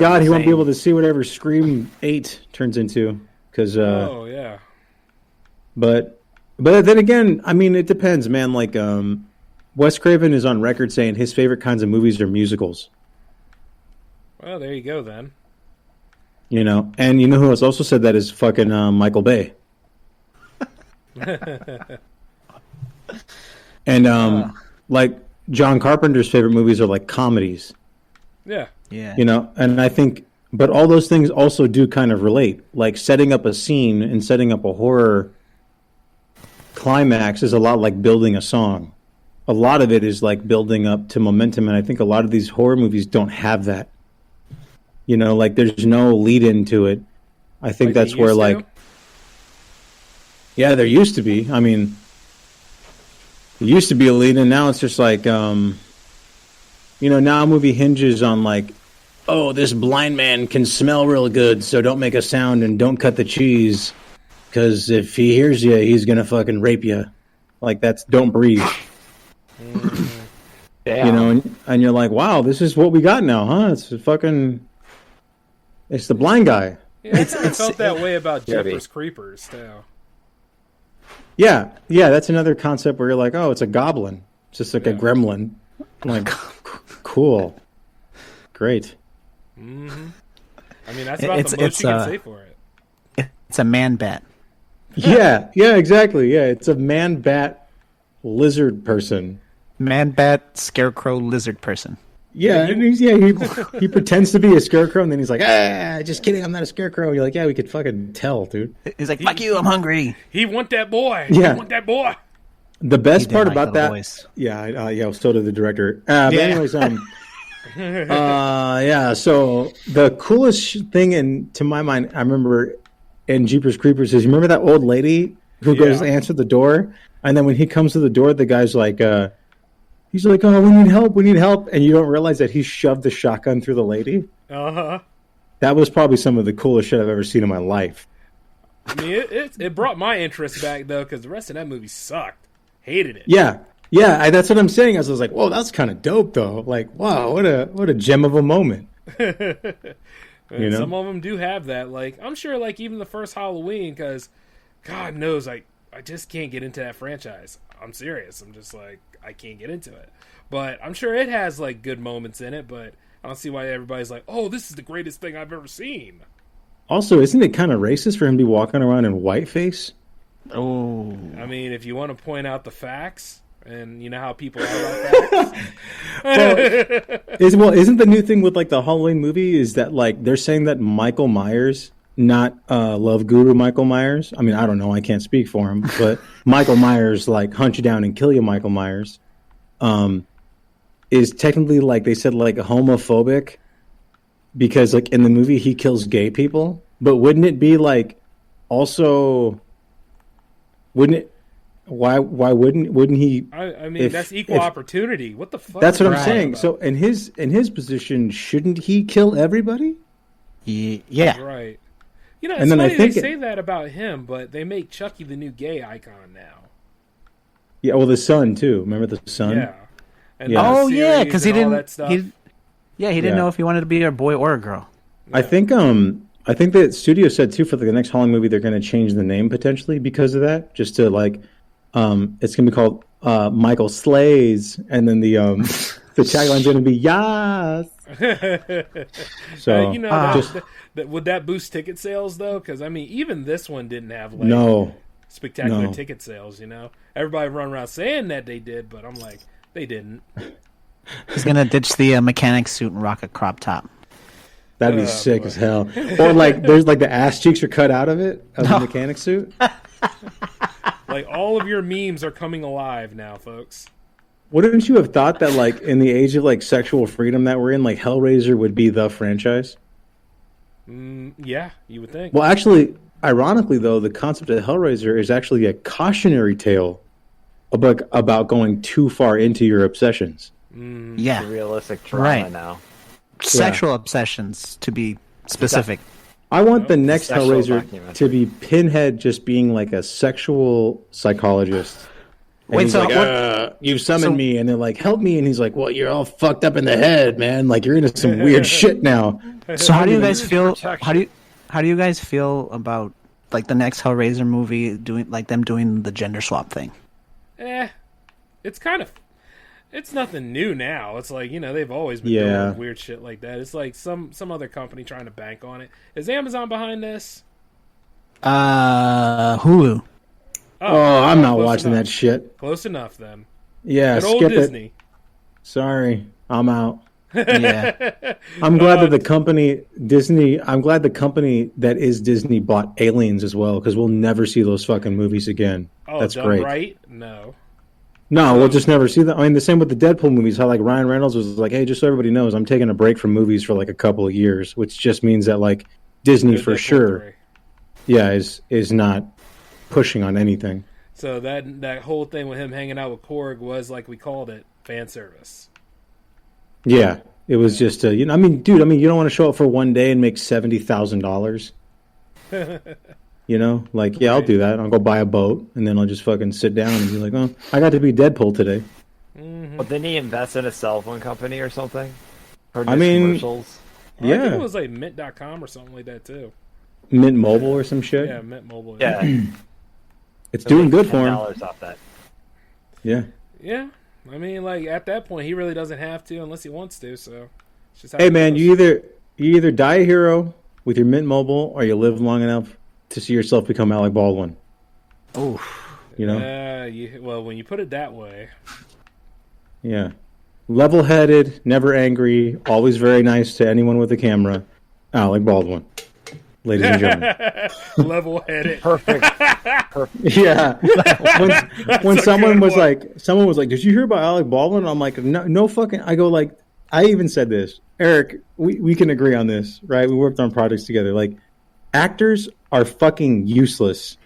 God he won't be able to see whatever Scream 8 turns into, because. Oh yeah. But then again, I mean, it depends, man. Like, Wes Craven is on record saying his favorite kinds of movies are musicals. Well, there you go then. And you know who else also said that is fucking Michael Bay. And like John Carpenter's favorite movies are like comedies. Yeah. And I think, but all those things also do kind of relate. Like setting up a scene and setting up a horror climax is a lot like building a song. A lot of it is like building up to momentum, and I think a lot of these horror movies don't have that. Like there's no lead into it. I think that's where like, yeah, there used to be. I mean, it used to be a lead, and now it's just like, now a movie hinges on like, oh, this blind man can smell real good, so don't make a sound and don't cut the cheese, because if he hears you, he's gonna fucking rape you. Like don't breathe. And you're like, wow, this is what we got now, huh? It's the blind guy. Yeah, I felt that way about Jeepers Creepers too. Yeah, that's another concept where you're like, oh, it's a goblin. It's just like a gremlin. I'm like, cool. Great. Mm-hmm. I mean, that's about the most you can say for it. It's a man bat. Yeah, exactly. Yeah, it's a man bat lizard person. Man bat scarecrow lizard person. Yeah, and he pretends to be a scarecrow, and then he's like, just kidding, I'm not a scarecrow. You're like, yeah, we could fucking tell, dude. He's like, fuck you, I'm hungry. He want that boy. Yeah. He want that boy. The best part like about that, voice. So did the director. But anyways, so the coolest thing, to my mind, I remember in Jeepers Creepers is, you remember that old lady who goes to answer the door, and then when he comes to the door, the guy's like, he's like, oh, we need help, and you don't realize that he shoved the shotgun through the lady. Uh-huh. That was probably some of the coolest shit I've ever seen in my life. I mean, it brought my interest back, though, because the rest of that movie sucked. Hated it. Yeah, that's what I'm saying. I was like, whoa, that's kind of dope, though. Like, wow, what a gem of a moment. And some of them do have that. Like, I'm sure, like, even the first Halloween, because God knows, I just can't get into that franchise. I'm serious. I'm just like, I can't get into it. But I'm sure it has, like, good moments in it, but I don't see why everybody's like, oh, this is the greatest thing I've ever seen. Also, isn't it kind of racist for him to be walking around in whiteface? Oh. I mean, if you want to point out the facts, and you know how people are about facts. Isn't the new thing with, like, the Halloween movie is that, like, they're saying that Michael Myers, not Love Guru Michael Myers, I mean, I don't know, I can't speak for him, but Michael Myers, like, hunt you down and kill you Michael Myers, is technically, like, they said, like, homophobic, because, like, in the movie he kills gay people, but wouldn't it be, like, also, wouldn't it, why wouldn't he? I mean, that's equal opportunity. What the fuck? That's what I'm saying. About? So in his position, shouldn't he kill everybody? Yeah. Right. You know, it's funny they say that about him, but they make Chucky the new gay icon now. Yeah, well, the son too. Remember the son? Yeah. And because he didn't. He didn't know if he wanted to be a boy or a girl. Yeah. I think the studio said too for the next Halloween movie they're going to change the name potentially because of that, just to like. It's gonna be called Michael Slays, and then the tagline's gonna be Yas. So you know, that would that boost ticket sales though? Because I mean, even this one didn't have like spectacular ticket sales. You know, everybody run around saying that they did, but I'm like, they didn't. He's gonna ditch the mechanic suit and rock a crop top. That'd be sick as hell. Or like, there's like the ass cheeks are cut out of it the mechanic suit. Like, all of your memes are coming alive now, folks. Wouldn't you have thought that, like, in the age of, like, sexual freedom that we're in, like, Hellraiser would be the franchise? Yeah, you would think. Well, actually, ironically, though, the concept of Hellraiser is actually a cautionary tale about going too far into your obsessions. Yeah. Realistic drama now. Sexual obsessions, to be specific. I want the next Hellraiser to be Pinhead just being like a sexual psychologist. And he's like, you summoned me, and they're like, help me, and he's like, well, you're all fucked up in the head, man. Like, you're into some weird shit now. So how do you guys feel? How do you guys feel about like the next Hellraiser movie doing the gender swap thing? It's nothing new now. It's like, you know, they've always been doing weird shit like that. It's like some other company trying to bank on it. Is Amazon behind this? Hulu. Oh, I'm not watching that shit. Close enough then. Yeah, Good old skip Disney. it. Sorry, I'm out. Yeah. I'm glad that the company Disney. I'm glad the company that is Disney bought Aliens as well, because we'll never see those fucking movies again. Oh, that's done great. Right? No. No, we'll just never see that. I mean, the same with the Deadpool movies. How like Ryan Reynolds was like, "Hey, just so everybody knows, I'm taking a break from movies for like a couple of years," which just means that like Disney for sure, is not pushing on anything. So that whole thing with him hanging out with Korg was, like we called it, fan service. Yeah, it was just you know. I mean, dude. I mean, you don't want to show up for one day and make $70,000. You know, like, yeah, I'll do that. I'll go buy a boat, and then I'll just fucking sit down and be like, oh, I got to be Deadpool today. Well, didn't he invest in a cell phone company or something? I mean, commercials? I think it was like Mint.com or something like that, too. Mint Mobile or some shit? Yeah, Mint Mobile. Yeah. It's doing good for him. $10 off that. Yeah. Yeah, I mean, like at that point, he really doesn't have to unless he wants to. So, it's just how Hey it man, goes. you either die a hero with your Mint Mobile, or you live long enough to see yourself become Alec Baldwin. Oh, you know. Well, when you put it that way. Yeah. Level-headed, never angry, always very nice to anyone with a camera. Alec Baldwin, ladies and gentlemen. Level-headed. Perfect. Yeah. When someone was like, "Did you hear about Alec Baldwin?" I'm like, "No fucking." I go like, I even said this, Eric. We can agree on this, right? We worked on projects together. Like, actors are fucking useless.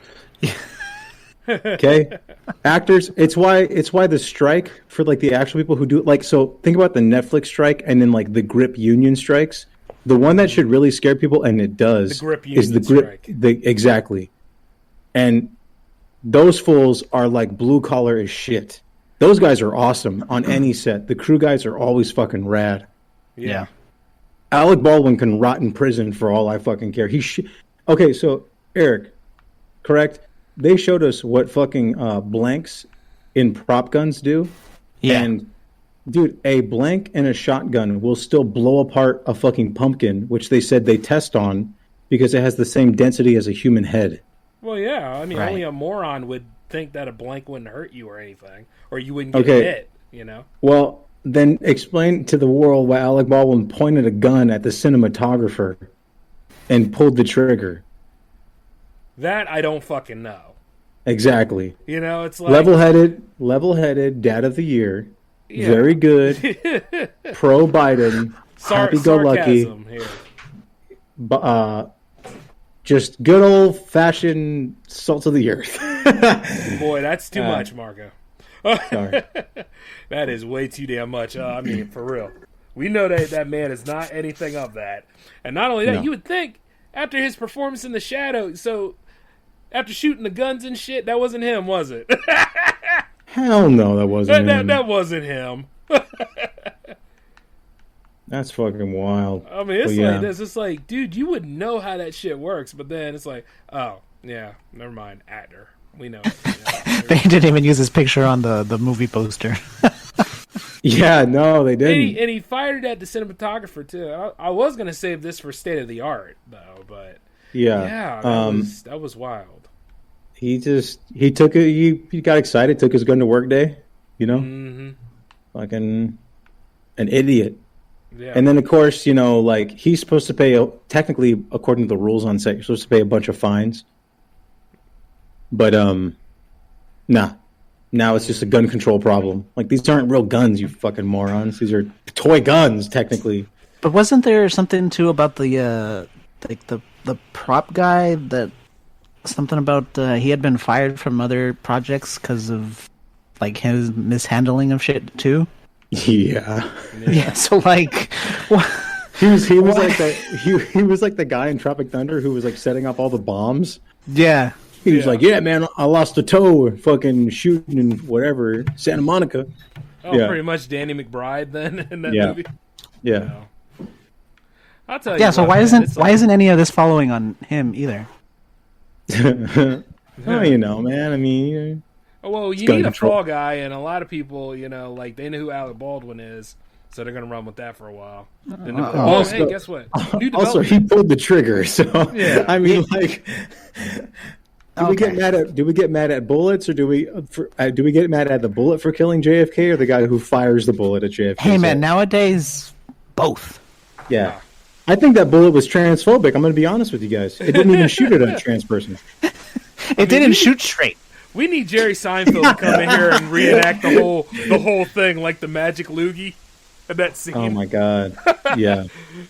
Okay, actors. It's why the strike for like the actual people who do it. Like, so think about the Netflix strike and then like the Grip union strikes. The one that should really scare people, and it does, The Grip is the union Grip. strike. Exactly, and those fools are like blue collar as shit. Those guys are awesome on any set. The crew guys are always fucking rad. Yeah. Alec Baldwin can rot in prison for all I fucking care. Okay, so Eric, correct? They showed us what fucking blanks in prop guns do. Yeah. And, dude, a blank and a shotgun will still blow apart a fucking pumpkin, which they said they test on because it has the same density as a human head. Well, yeah. I mean, Right. only a moron would think that a blank wouldn't hurt you or anything, or you wouldn't get Okay. hit. You know. Well, then explain to the world why Alec Baldwin pointed a gun at the cinematographer and pulled the trigger. That I don't fucking know. Exactly. You know, it's like Level-headed, Dad of the Year, Yeah. very good, pro Biden, happy-go-lucky, sarcasm here. just good old-fashioned salt of the earth. Boy, that's too much, Marco. Sorry. That is way too damn much. I mean, for real. We know that man is not anything of that. And not only that, No. you would think after his performance in The Shadow, so after shooting the guns and shit, that wasn't him, was it? Hell no, that wasn't him. that wasn't him. That's fucking wild. I mean, it's But yeah. like this. It's like, dude, you would know how that shit works, but then it's like, oh, yeah, never mind, actor. We know. They didn't even use his picture on the movie poster. Yeah, no, they didn't. And he fired it at the cinematographer too. I was gonna save this for state of the art though, but Yeah. that was wild. He took it. He got excited. Took his gun to work day. You know, fucking an idiot. Yeah. And then of course, you know, like he's supposed to pay. Technically, according to the rules on set, you're supposed to pay a bunch of fines. But nah. Now it's just a gun control problem. Like, these aren't real guns, you fucking morons. These are toy guns, technically. But wasn't there something too about the like the prop guy that something about he had been fired from other projects because of like his mishandling of shit too? Yeah. Yeah. So like, he was like he was like the guy in Tropic Thunder who was like setting up all the bombs. Yeah. He was like, yeah, man, I lost a toe fucking shooting in whatever, Santa Monica. Oh, yeah. pretty much Danny McBride then in that Yeah. movie. Yeah. I'll tell you. Yeah. So what, why man, it's isn't any of this following on him either? Oh, you know, man. I mean, well, you gun need a control. fall guy, and a lot of people, you know, like they know who Alec Baldwin is, so they're gonna run with that for a while. Then they'll be like, oh, Also- hey, guess what? New also, development. he pulled the trigger, so Yeah. I mean, like, do we get mad at bullets, or do we get mad at the bullet for killing JFK, or the guy who fires the bullet at JFK? Hey man, nowadays both. Yeah, I think that bullet was transphobic. I'm going to be honest with you guys. It didn't even shoot at a trans person. It didn't shoot straight. We need Jerry Seinfeld to come in here and reenact the whole thing, like the magic loogie of that scene. Oh my god, yeah.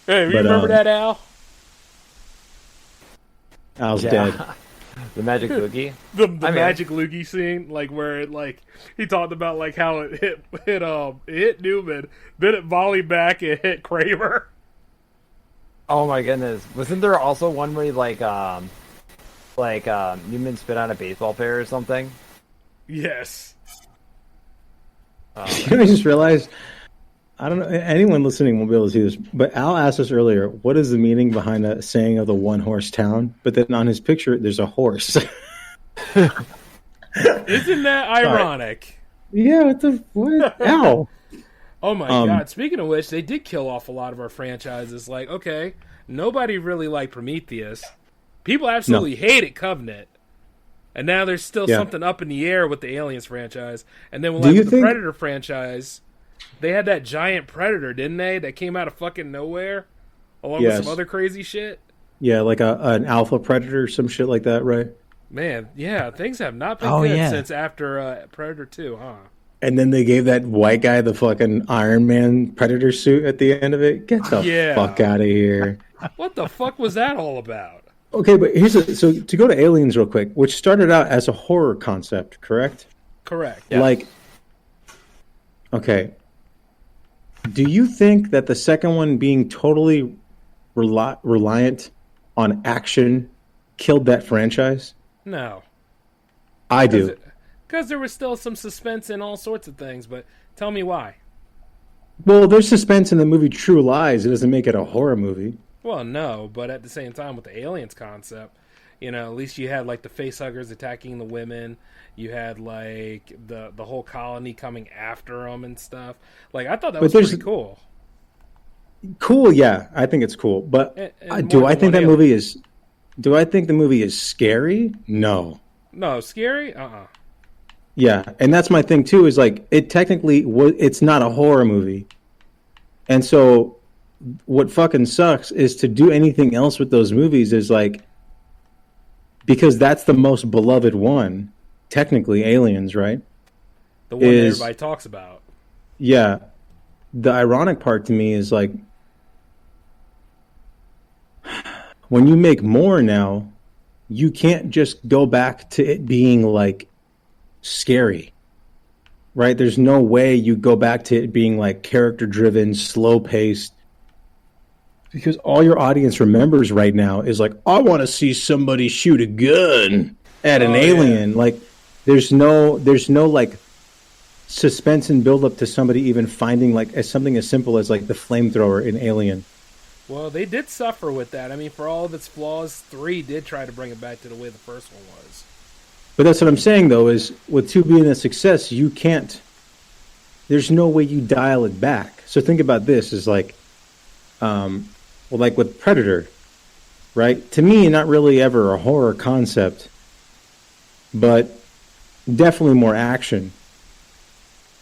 Hey, you But, remember that, Al? Al's Yeah. dead. The magic loogie. The I mean, magic loogie scene, like where it like he talked about like how it hit Newman, then it volleyed back and hit Kramer. Oh my goodness! Wasn't there also one where like Newman spit on a baseball player or something? Yes. You know, I just realized. I don't know. Anyone listening won't be able to see this, but Al asked us earlier, "What is the meaning behind that saying of the one-horse town?" But then on his picture, there's a horse. Isn't that ironic? Yeah, what? Ow. Oh my god! Speaking of which, they did kill off a lot of our franchises. Like, okay, nobody really liked Prometheus. People absolutely hated Covenant, and now there's still something up in the air with the Aliens franchise. And then with the Predator franchise, they had that giant Predator, didn't they? That came out of fucking nowhere, along with some other crazy shit. Yeah, like an alpha predator, some shit like that, right? Man, yeah, things have not been good since after Predator 2, huh? And then they gave that white guy the fucking Iron Man Predator suit at the end of it. Get the fuck out of here. What the fuck was that all about? Okay, but so to go to Aliens real quick, which started out as a horror concept, correct? Correct. Yeah. Like, okay. Do you think that the second one being totally reliant on action killed that franchise? No. I do. Because there was still some suspense in all sorts of things, but tell me why. Well, there's suspense in the movie True Lies. It doesn't make it a horror movie. Well, no, but at the same time, with the aliens concept, at least you had, like, the facehuggers attacking the women. You had, like, the whole colony coming after them and stuff. Like, I thought that was pretty cool. Cool, yeah. I think it's cool. But do I think the movie is scary? No. No, scary? Uh-uh. Yeah, and that's my thing too. Is like it's not a horror movie, and so what fucking sucks is to do anything else with those movies is like because that's the most beloved one, technically Aliens, right? The one that everybody talks about. Yeah, the ironic part to me is like when you make more now, you can't just go back to it being like scary, right? There's no way you go back to it being like character driven, slow paced, because all your audience remembers right now is like, I want to see somebody shoot a gun at an alien. Yeah. Like there's no like suspense and build up to somebody even finding like as something as simple as like the flamethrower in Alien. Well, they did suffer with that. I mean, for all of its flaws, 3 did try to bring it back to the way the first one was. But that's what I'm saying, though, is with 2 being a success, you can't... There's no way you dial it back. So think about this, is like... like with Predator, right? To me, not really ever a horror concept, but definitely more action.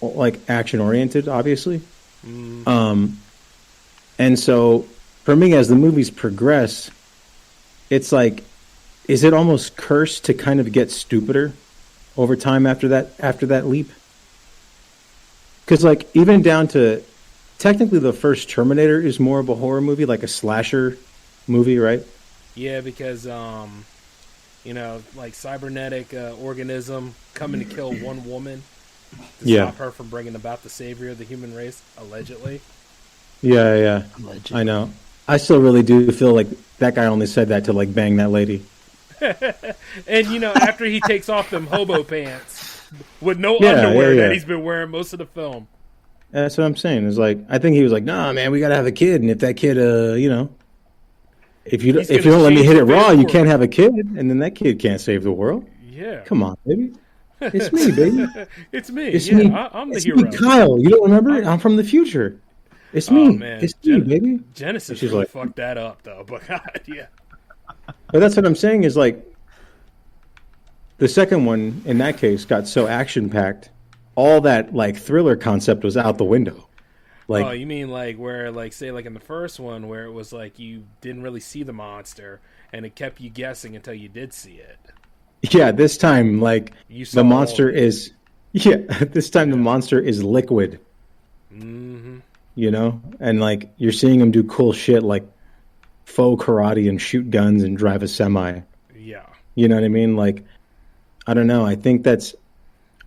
Like, action-oriented, obviously. And so, for me, as the movies progress, it's like... Is it almost cursed to kind of get stupider over time after that leap? Because like even down to technically the first Terminator is more of a horror movie, like a slasher movie, right? Yeah, because like cybernetic organism coming to kill one woman to stop her from bringing about the savior of the human race, allegedly. Yeah. Allegedly. I know. I still really do feel like that guy only said that to like bang that lady. And after he takes off them hobo pants with no underwear that he's been wearing most of the film. That's what I'm saying. It's like I think he was like, "Nah, man, we gotta have a kid, and if that kid, if you don't let me hit it raw, you can't have a kid, and then that kid can't save the world." Yeah, come on, baby. It's me, baby. It's me. It's me. I'm the hero. Me, Kyle. You don't remember? I'm from the future. It's me. Man. It's me, baby. Genesis really fucked that up, though. But God, yeah. But that's what I'm saying is like the second one in that case got so action packed, all that like thriller concept was out the window. Like, oh, you mean like where like say like in the first one where it was like you didn't really see the monster and it kept you guessing until you did see it. Yeah, this time like the monster is the monster is liquid. Mm-hmm. And like you're seeing him do cool shit like faux karate and shoot guns and drive a semi. Yeah. You know what I mean? Like, I don't know. I think that's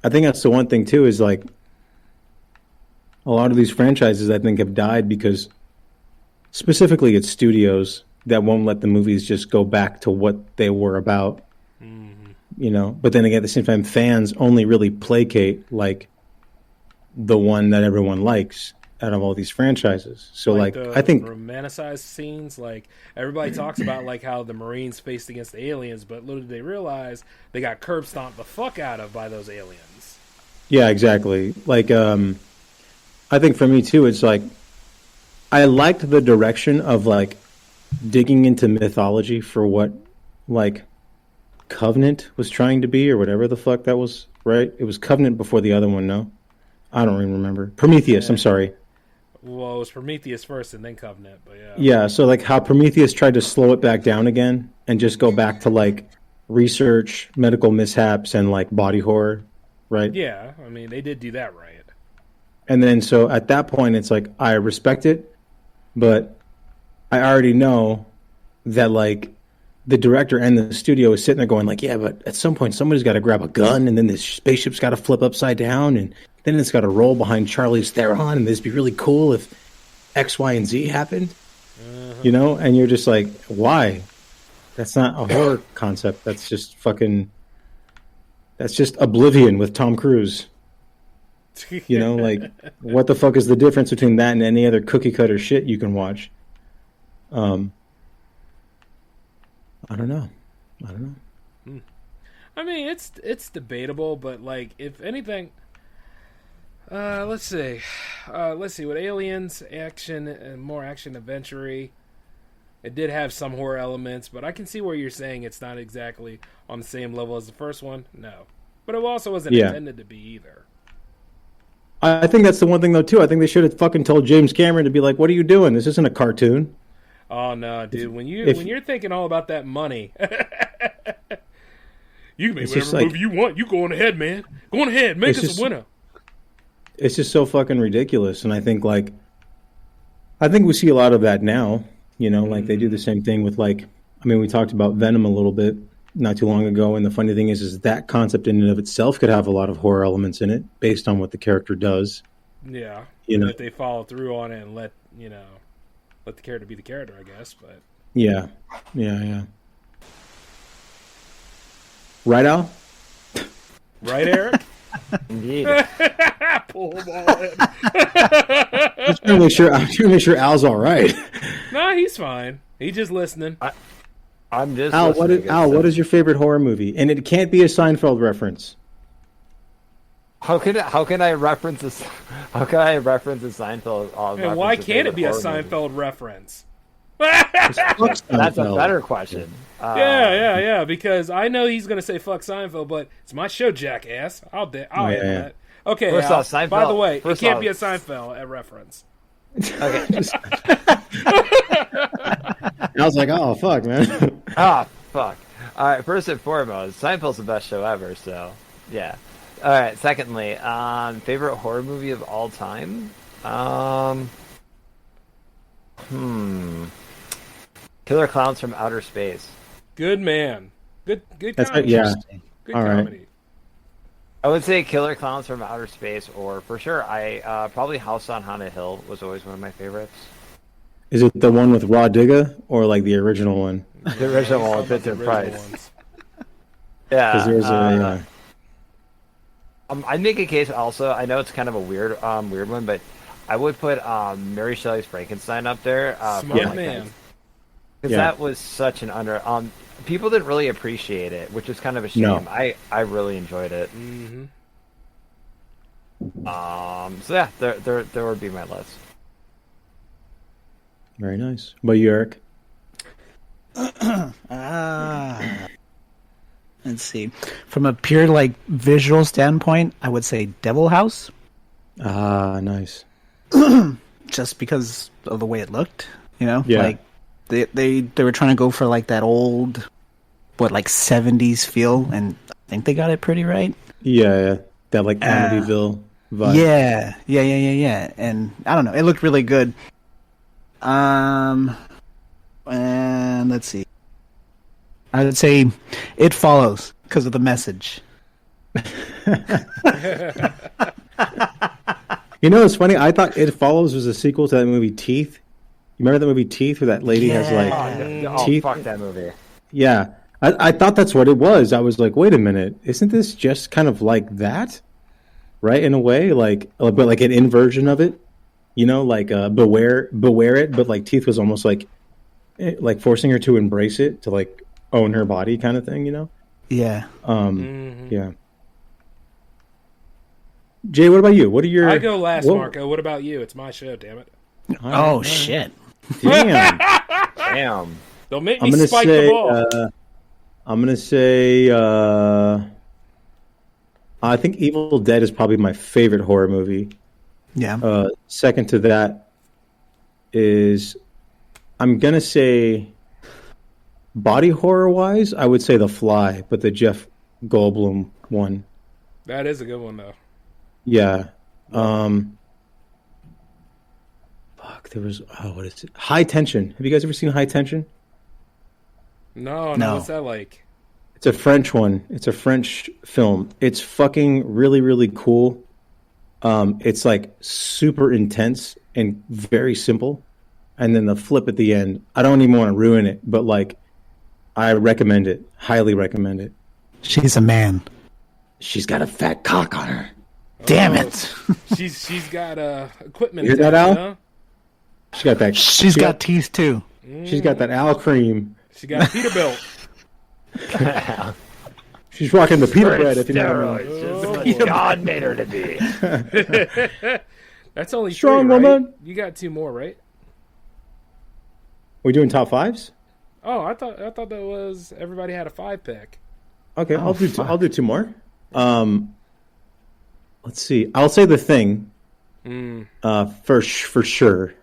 the one thing too is like a lot of these franchises I think have died because specifically it's studios that won't let the movies just go back to what they were about. Mm-hmm. But then again, at the same time, fans only really placate like the one that everyone likes. out of all these franchises. So like the I think romanticized scenes, like everybody talks about like how the Marines faced against the aliens, but little did they realize they got curb stomped the fuck out of by those aliens. yeah, exactly. Like I think for me too, it's like I liked the direction of like digging into mythology for what like Covenant was trying to be or whatever the fuck that was, right? It was Covenant before the other one, no? I don't even remember. Prometheus, I'm sorry. Well, it was Prometheus first and then Covenant, but yeah. Yeah, so like how Prometheus tried to slow it back down again and just go back to like research, medical mishaps, and like body horror, right? Yeah, I mean, they did do that right. And then so at that point, it's like I respect it, but I already know that like the director and the studio is sitting there going like, yeah, but at some point somebody's got to grab a gun and then this spaceship's got to flip upside down and then it's got to roll behind Charlie's Theron and this would be really cool if X, Y, and Z happened, you know? And you're just like, why? That's not a horror concept. That's just Oblivion with Tom Cruise. You know, like, what the fuck is the difference between that and any other cookie cutter shit you can watch? I don't know. I mean, it's debatable, but like, if anything, let's see, with Aliens, action and more action adventure-y, it did have some horror elements, but I can see where you're saying it's not exactly on the same level as the first one. No, but it also wasn't intended to be either. I think that's the one thing though too. I think they should have fucking told James Cameron to be like, "What are you doing? This isn't a cartoon." Oh no, dude! When you're thinking all about that money, you can make whatever movie you want. You go on ahead, man. Go on ahead, make us a winner. It's just so fucking ridiculous, and I think we see a lot of that now. You know, like they do the same thing with like, I mean, we talked about Venom a little bit not too long ago, and the funny thing is that concept in and of itself could have a lot of horror elements in it based on what the character does. Yeah, you know, if they follow through on it and let the character be the character, I guess. But yeah. Right, Al? Right, Eric? Indeed. Pull them all in. I'm trying to make sure Al's all right. No, he's fine. He's just listening. I'm just Al. listening. What is your favorite horror movie? And it can't be a Seinfeld reference. How can I reference this? How can I reference a Seinfeld? And why can't it be a Seinfeld reference? That's a better question. Yeah. Because I know he's gonna say "fuck Seinfeld," but it's my show, jackass. I'll handle that. Okay. First off, Seinfeld, by the way, it can't be a Seinfeld reference. Okay. I was like, oh fuck, man. Fuck. All right. First and foremost, Seinfeld's the best show ever. So yeah. All right. Secondly, favorite horror movie of all time. Killer Clowns from Outer Space. Good man. Good That's comedy. yeah. Good all comedy. right. I would say Killer Clowns from Outer Space, or for sure, I probably House on Haunted Hill was always one of my favorites. Is it the one with Raw Digga or like the original one? The original one with Vincent Price. Yeah. Because there's I'd make a case also. I know it's kind of a weird one, but I would put Mary Shelley's Frankenstein up there. Smart man. Because that was such an people didn't really appreciate it, which is kind of a shame. No. I really enjoyed it. Mm-hmm. So yeah, there would be my list. Very nice. But you, Eric? Let's see. From a pure like visual standpoint, I would say Devil House. Nice. Just because of the way it looked, you know? Yeah. Like they were trying to go for like that old 70s feel, and I think they got it pretty right. Yeah. That like Amityville vibe. Yeah. And I don't know, it looked really good. And let's see. I would say It Follows because of the message. You know, it's funny. I thought It Follows was a sequel to that movie Teeth. You remember that movie Teeth, where that lady has like teeth? Oh, fuck that movie. Yeah, I thought that's what it was. I was like, wait a minute, isn't this just kind of like that, right? In a way, like, but like an inversion of it. You know, like beware it, but like Teeth was almost like forcing her to embrace it, to like own her body kind of thing, you know? Yeah. Yeah. Jay, what about you? What are your... I go last, Marco. What about you? It's my show, damn it. Oh, shit. Damn. Damn. Don't make me spike the ball. I'm going to say... I think Evil Dead is probably my favorite horror movie. Yeah. Second to that is... I'm going to say... Body horror-wise, I would say The Fly, but the Jeff Goldblum one. That is a good one, though. Yeah. Fuck, there was... what is it? High Tension. Have you guys ever seen High Tension? No. What's that like? It's a French one. It's a French film. It's fucking really, really cool. It's like super intense and very simple. And then the flip at the end. I don't even want to ruin it, but like, I recommend it. Highly recommend it. She's a man. She's got a fat cock on her. Damn it. She's got equipment. You hear that, Al? Huh? She got that. She's got teeth too. She's got that Al cream. She got a Peterbilt. She's rocking the pita bread, if you know. Just what God made her to be. That's only Strong 3, right? woman. You got 2 more, right? We doing top 5s? Oh, I thought that was everybody had a 5-pick. Okay, I'll do 2. I'll do 2 more. Let's see. I'll say The Thing. For sure.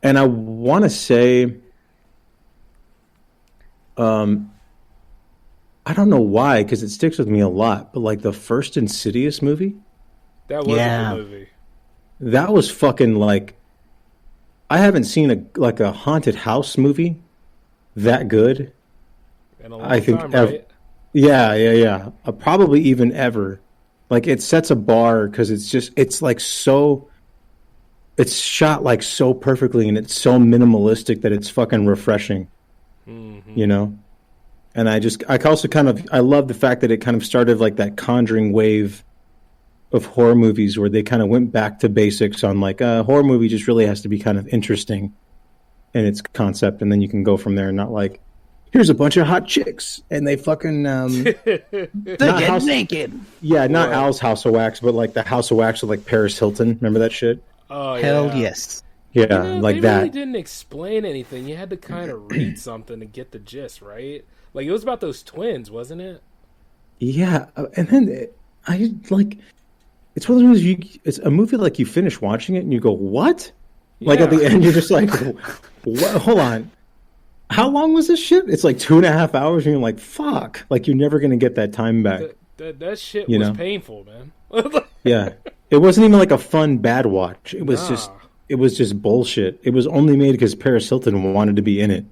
And I want to say, I don't know why, because it sticks with me a lot. But like the first Insidious movie, That was a good movie. that was fucking like. I haven't seen a haunted house movie that good. In a long I think time, right? Yeah. Probably even ever. Like it sets a bar because it's like so. It's shot like so perfectly and it's so minimalistic that it's fucking refreshing. You know, and I love the fact that it kind of started like that Conjuring wave of horror movies where they kind of went back to basics on like a horror movie just really has to be kind of interesting in its concept, and then you can go from there. Not like here's a bunch of hot chicks and they fucking they get naked. Yeah, not Al's House of Wax, but like the House of Wax with like Paris Hilton. Remember that shit? Oh, Hell yeah. yes. Yeah, like they that. really didn't explain anything. You had to kind of read something to get the gist, right? Like it was about those twins, wasn't it? Yeah, and then I like it's one of those movies. It's a movie like you finish watching it and you go, "What?" Like at the end, you're just like, "What? Hold on, how long was this shit?" It's like 2.5 hours, and you're like, "Fuck!" Like you're never gonna get that time back. That shit You was know? painful, man. Yeah, it wasn't even like a fun bad watch. It was just bullshit. It was only made because Paris Hilton wanted to be in it.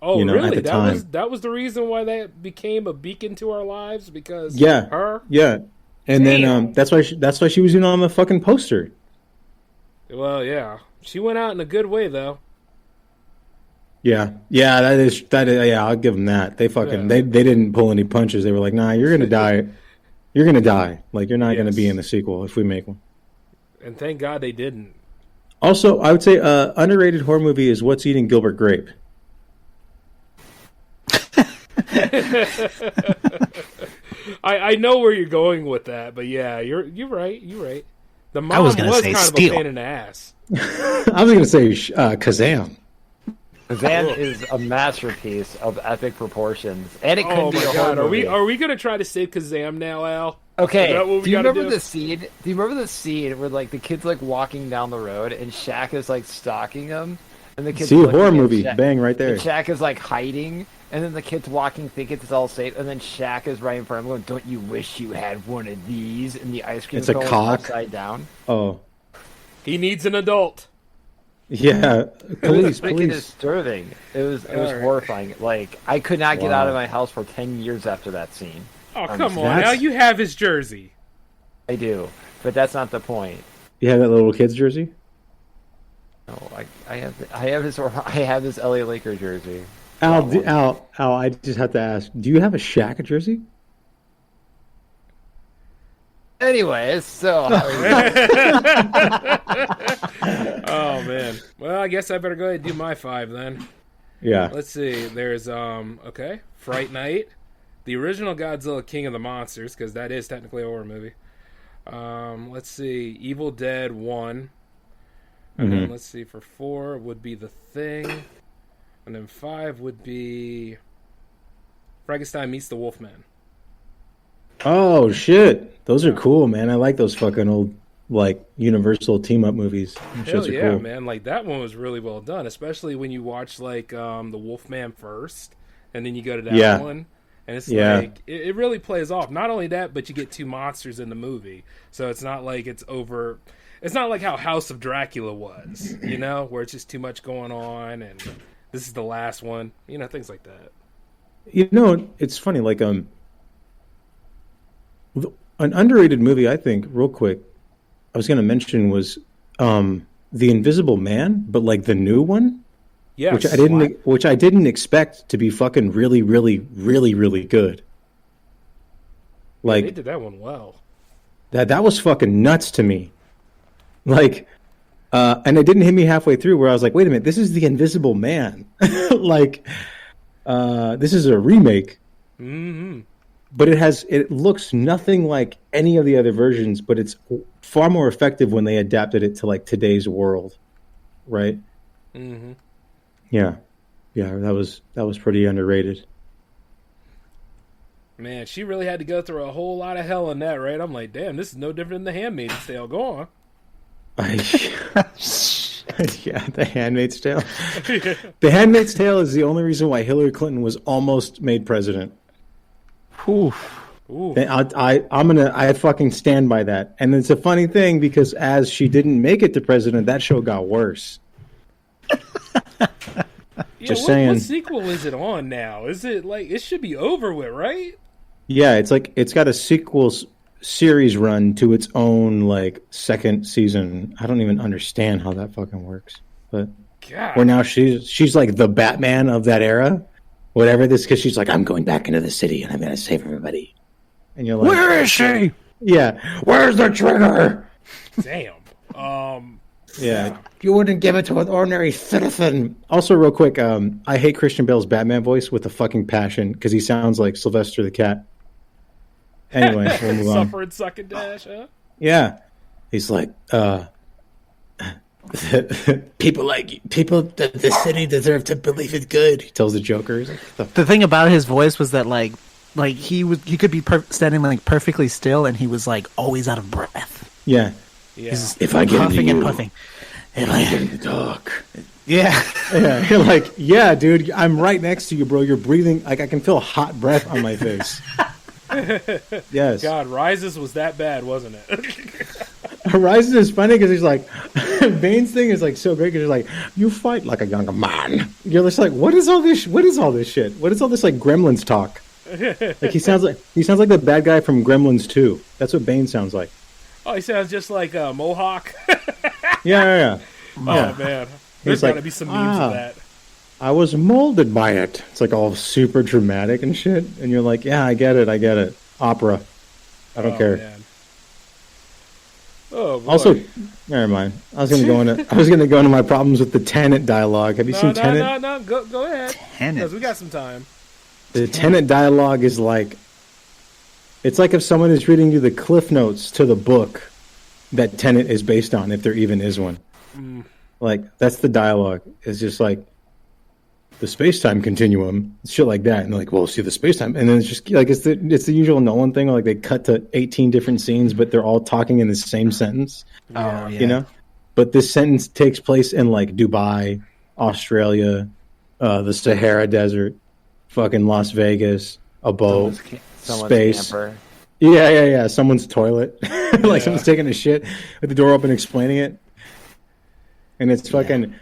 Oh, you know, really? at the time. That was the reason why that became a beacon to our lives because her. Yeah, and then that's why she was on the fucking poster. Well, yeah, she went out in a good way though. Yeah, that is. Yeah, I'll give them that. They fucking they didn't pull any punches. They were like, "Nah, you're gonna die. You're gonna die. Like you're not gonna be in the sequel if we make one." And thank God they didn't. Also, I would say underrated horror movie is What's Eating Gilbert Grape. I know where you're going with that, but yeah, you're right. You're right. The mom was gonna say kind Steel. of a pain in the ass. I was gonna say Kazam. Kazan is a masterpiece of epic proportions, and it could Oh be my a horror God, movie. are we gonna try to save Kazam now, Al? Okay, Is that what we do you gotta remember do? the scene? Do you remember the scene where like the kid's like walking down the road and Shaq is like stalking him, and the kid's See, looking horror at movie, Shaq, bang right there. And Shaq is like hiding, and then the kid's walking, thinking it's all safe, and then Shaq is right in front of him, going, "Don't you wish you had one of these?" And the ice cream It's a cone cock. upside down. Oh, He needs an adult. yeah. It was Police. freaking disturbing. It was Alright. horrifying. Like I could not get Wow. out of my house for 10 years after that scene. Oh I'm come on, that's- Al! You have his jersey. I do, but that's not the point. You have that little kid's jersey? No, I have this LA Lakers jersey. Al, I just have to ask, do you have a Shaq jersey? Anyways, so Oh man. Well, I guess I better go ahead and do my 5 then. Yeah. Let's see. There's okay, Fright Night, the original Godzilla King of the Monsters, because that is technically a horror movie. Let's see, Evil Dead 1. And then let's see, for 4 would be The Thing. And then 5 would be Frankenstein Meets the Wolfman. Oh shit, those are cool, man. I like those fucking old like Universal team up movies. Hell Shits yeah, are cool. man! Like that one was really well done, especially when you watch like the Wolfman first, and then you go to that one, and it's like it really plays off. Not only that, but you get 2 monsters in the movie, so it's not like it's over. It's not like how House of Dracula was, you know, where it's just too much going on, and this is the last one, you know, things like that. You know, it's funny. Like an underrated movie, I think, real quick, I was going to mention was The Invisible Man, but like the new one, Yes. which I didn't expect to be fucking really, really, really, really good. Like They did that one well. that was fucking nuts to me. Like, and it didn't hit me halfway through where I was like, wait a minute, this is The Invisible Man. Like, this is a remake. Mm-hmm. But it looks nothing like any of the other versions, but it's far more effective when they adapted it to like today's world, right? Mm-hmm. Yeah, that was pretty underrated. Man, she really had to go through a whole lot of hell in that, right? I'm like, damn, this is no different than The Handmaid's Tale. Go on. Yeah, The Handmaid's Tale. The Handmaid's Tale is the only reason why Hillary Clinton was almost made president. Oof. I fucking stand by that. And it's a funny thing because as she didn't make it to president, that show got worse. Just saying. What sequel is it on now? Is it like it should be over with, right? Yeah, it's like it's got a series run to its own like second season. I don't even understand how that fucking works. But God. where now she's like the Batman of that era. Whatever this, because she's like, I'm going back into the city and I'm going to save everybody. And you're like, Where is she? Yeah, where's the trigger? Damn. Yeah, you wouldn't give it to an ordinary citizen. Also, real quick, I hate Christian Bale's Batman voice with a fucking passion because he sounds like Sylvester the Cat. Anyway, we'll move on. Suffer and suck and dash, huh? Yeah, he's like, people that the city deserve to believe it's good. He tells the Joker. He's like, The thing about his voice was that like he could be standing like perfectly still and he was like always out of breath. Yeah. Yeah. If I get puffing into and puffing. If I get in the dark. Yeah. Yeah. You're like, yeah, dude, I'm right next to you, bro. You're breathing. Like, I can feel hot breath on my face. Yes. God, Rises was that bad, wasn't it? Rises is funny because he's like, Bane's thing is like so great because he's like, you fight like a young man. You're just like, what is all this? What is all this shit? What is all this like Gremlins talk? Like he sounds like the bad guy from Gremlins 2. That's what Bane sounds like. Oh, he sounds just like Mohawk. Yeah. Oh man, there's got to be some memes of that. I was molded by it. It's like all super dramatic and shit, and you're like, yeah, I get it. Opera. I don't care. Man. Oh boy. Also, never mind. I was gonna go into my problems with the Tenet dialogue. Have you seen Tenet? No. Go ahead. Tenet. Because we got some time. The Tenet dialogue is like, it's like if someone is reading you the cliff notes to the book that Tenet is based on, if there even is one. Like, that's the dialogue. It's just like, the space-time continuum, shit like that. And they're like, well, see the space-time. And then it's just like, it's the usual Nolan thing where like they cut to 18 different scenes, but they're all talking in the same sentence. Oh, yeah. You know? But this sentence takes place in like Dubai, Australia, the Sahara Desert, fucking Las Vegas, a boat, Someone's space. camper. Yeah. Someone's toilet. Like someone's taking a shit with the door open explaining it. And it's fucking,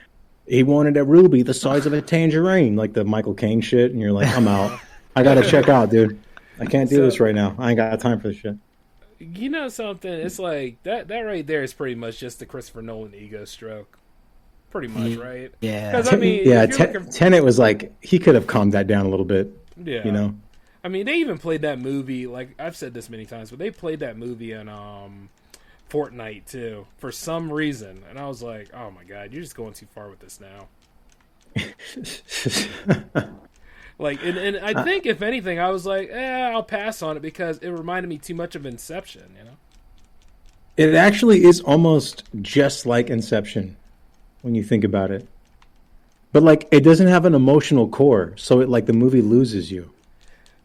he wanted a ruby the size of a tangerine, like the Michael Caine shit. And you're like, I'm out. I got to check out, dude. I can't do this right now. I ain't got time for this shit. You know something? It's like, that right there is pretty much just the Christopher Nolan ego stroke. Pretty much, right? Yeah. 'Cause, I mean, yeah, if you're looking- Tenet was like, he could have calmed that down a little bit. Yeah. You know? I mean, they even played that movie. Like I've said this many times, but they played that movie in Fortnite too for some reason, and I was like, "Oh my god, you're just going too far with this now." Like, and I think if anything, I was like, I'll pass on it because it reminded me too much of Inception. You know, It actually is almost just like Inception when you think about it, but like it doesn't have an emotional core, so it like the movie loses you.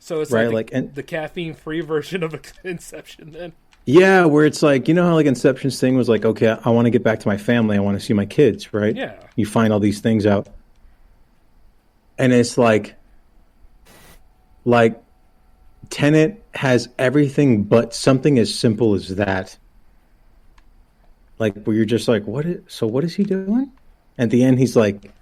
so it's Right, like like, the caffeine-free version of Inception. Then, Yeah, where it's like, you know how like Inception's thing was like, okay, I want to get back to my family, I want to see my kids, right? Yeah. You find all these things out, and it's like Tenet has everything but something as simple as that. Like where you're just like, what is he doing? At the end, he's like,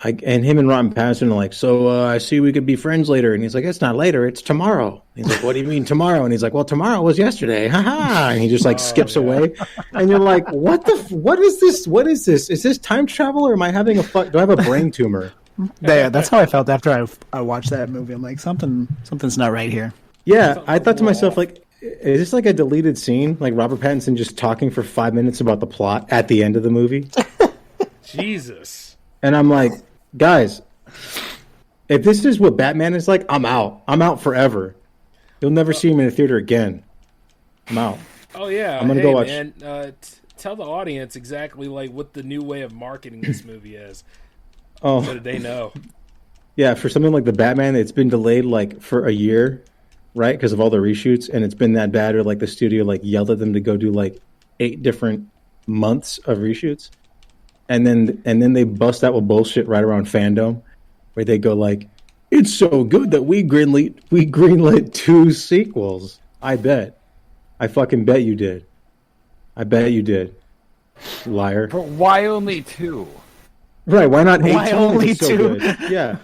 and him and Ron Patterson are like, I see we could be friends later. And he's like, it's not later, it's tomorrow. And he's like, what do you mean tomorrow? And he's like, well, tomorrow was yesterday. Ha ha. And he just like skips away. And you're like, what is this? What is this? Is this time travel or am I having do I have a brain tumor? That's how I felt after I watched that movie. I'm like, something's not right here. Yeah, I thought to myself, like, is this like a deleted scene? Like Robert Pattinson just talking for 5 minutes about the plot at the end of the movie? Jesus. And I'm like, guys, if this is what Batman is like, I'm out. I'm out forever. You'll never see him in a theater again. I'm out. Oh yeah, I'm gonna go watch. Man, tell the audience exactly like what the new way of marketing this movie is. Oh, so that they know. Yeah, for something like the Batman, it's been delayed like for a year, right? Because of all the reshoots, and it's been that bad, or like the studio like yelled at them to go do like 8 different months of reshoots, and then they bust out with bullshit right around Fandom, where they go like, "It's so good that we greenlit 2 sequels." I fucking bet you did. I bet you did, liar. But why only 2? Right? Why not 18? Why only so 2? Good? Yeah.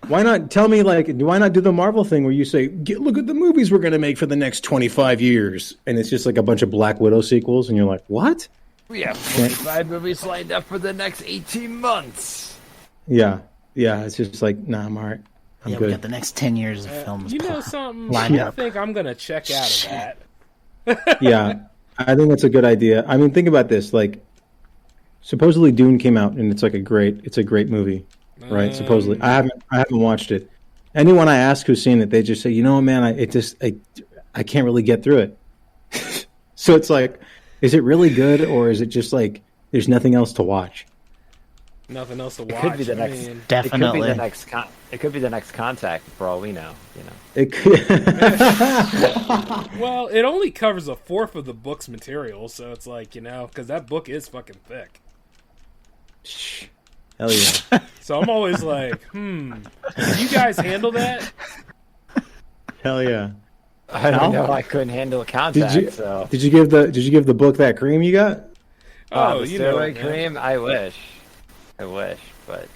Why not tell me, like, why not do the Marvel thing where you say, look at the movies we're going to make for the next 25 years. And it's just like a bunch of Black Widow sequels. And you're like, what? We have 45 movies lined up for the next 18 months. Yeah. Yeah. It's just like, nah, I'm all right. I'm good. We got the next 10 years of films. You know something? lined I up. think I'm going to check out of that. Yeah. I think that's a good idea. I mean, think about this. Like, supposedly Dune came out and it's a great movie. Right, supposedly. I haven't watched it. Anyone I ask who's seen it, they just say, you know what, man, I can't really get through it. So it's like, is it really good, or is it just like there's nothing else to watch? Nothing else to watch. It could be the next. Definitely. It could be the next Contact, for all we know. You know. It could. Well, it only covers a fourth of the book's material, so it's like, because that book is fucking thick. Hell yeah. So I'm always like, can you guys handle that? Hell yeah. I don't know. I couldn't handle Contact. Did you give the book that cream you got? The steroid cream. I wish, but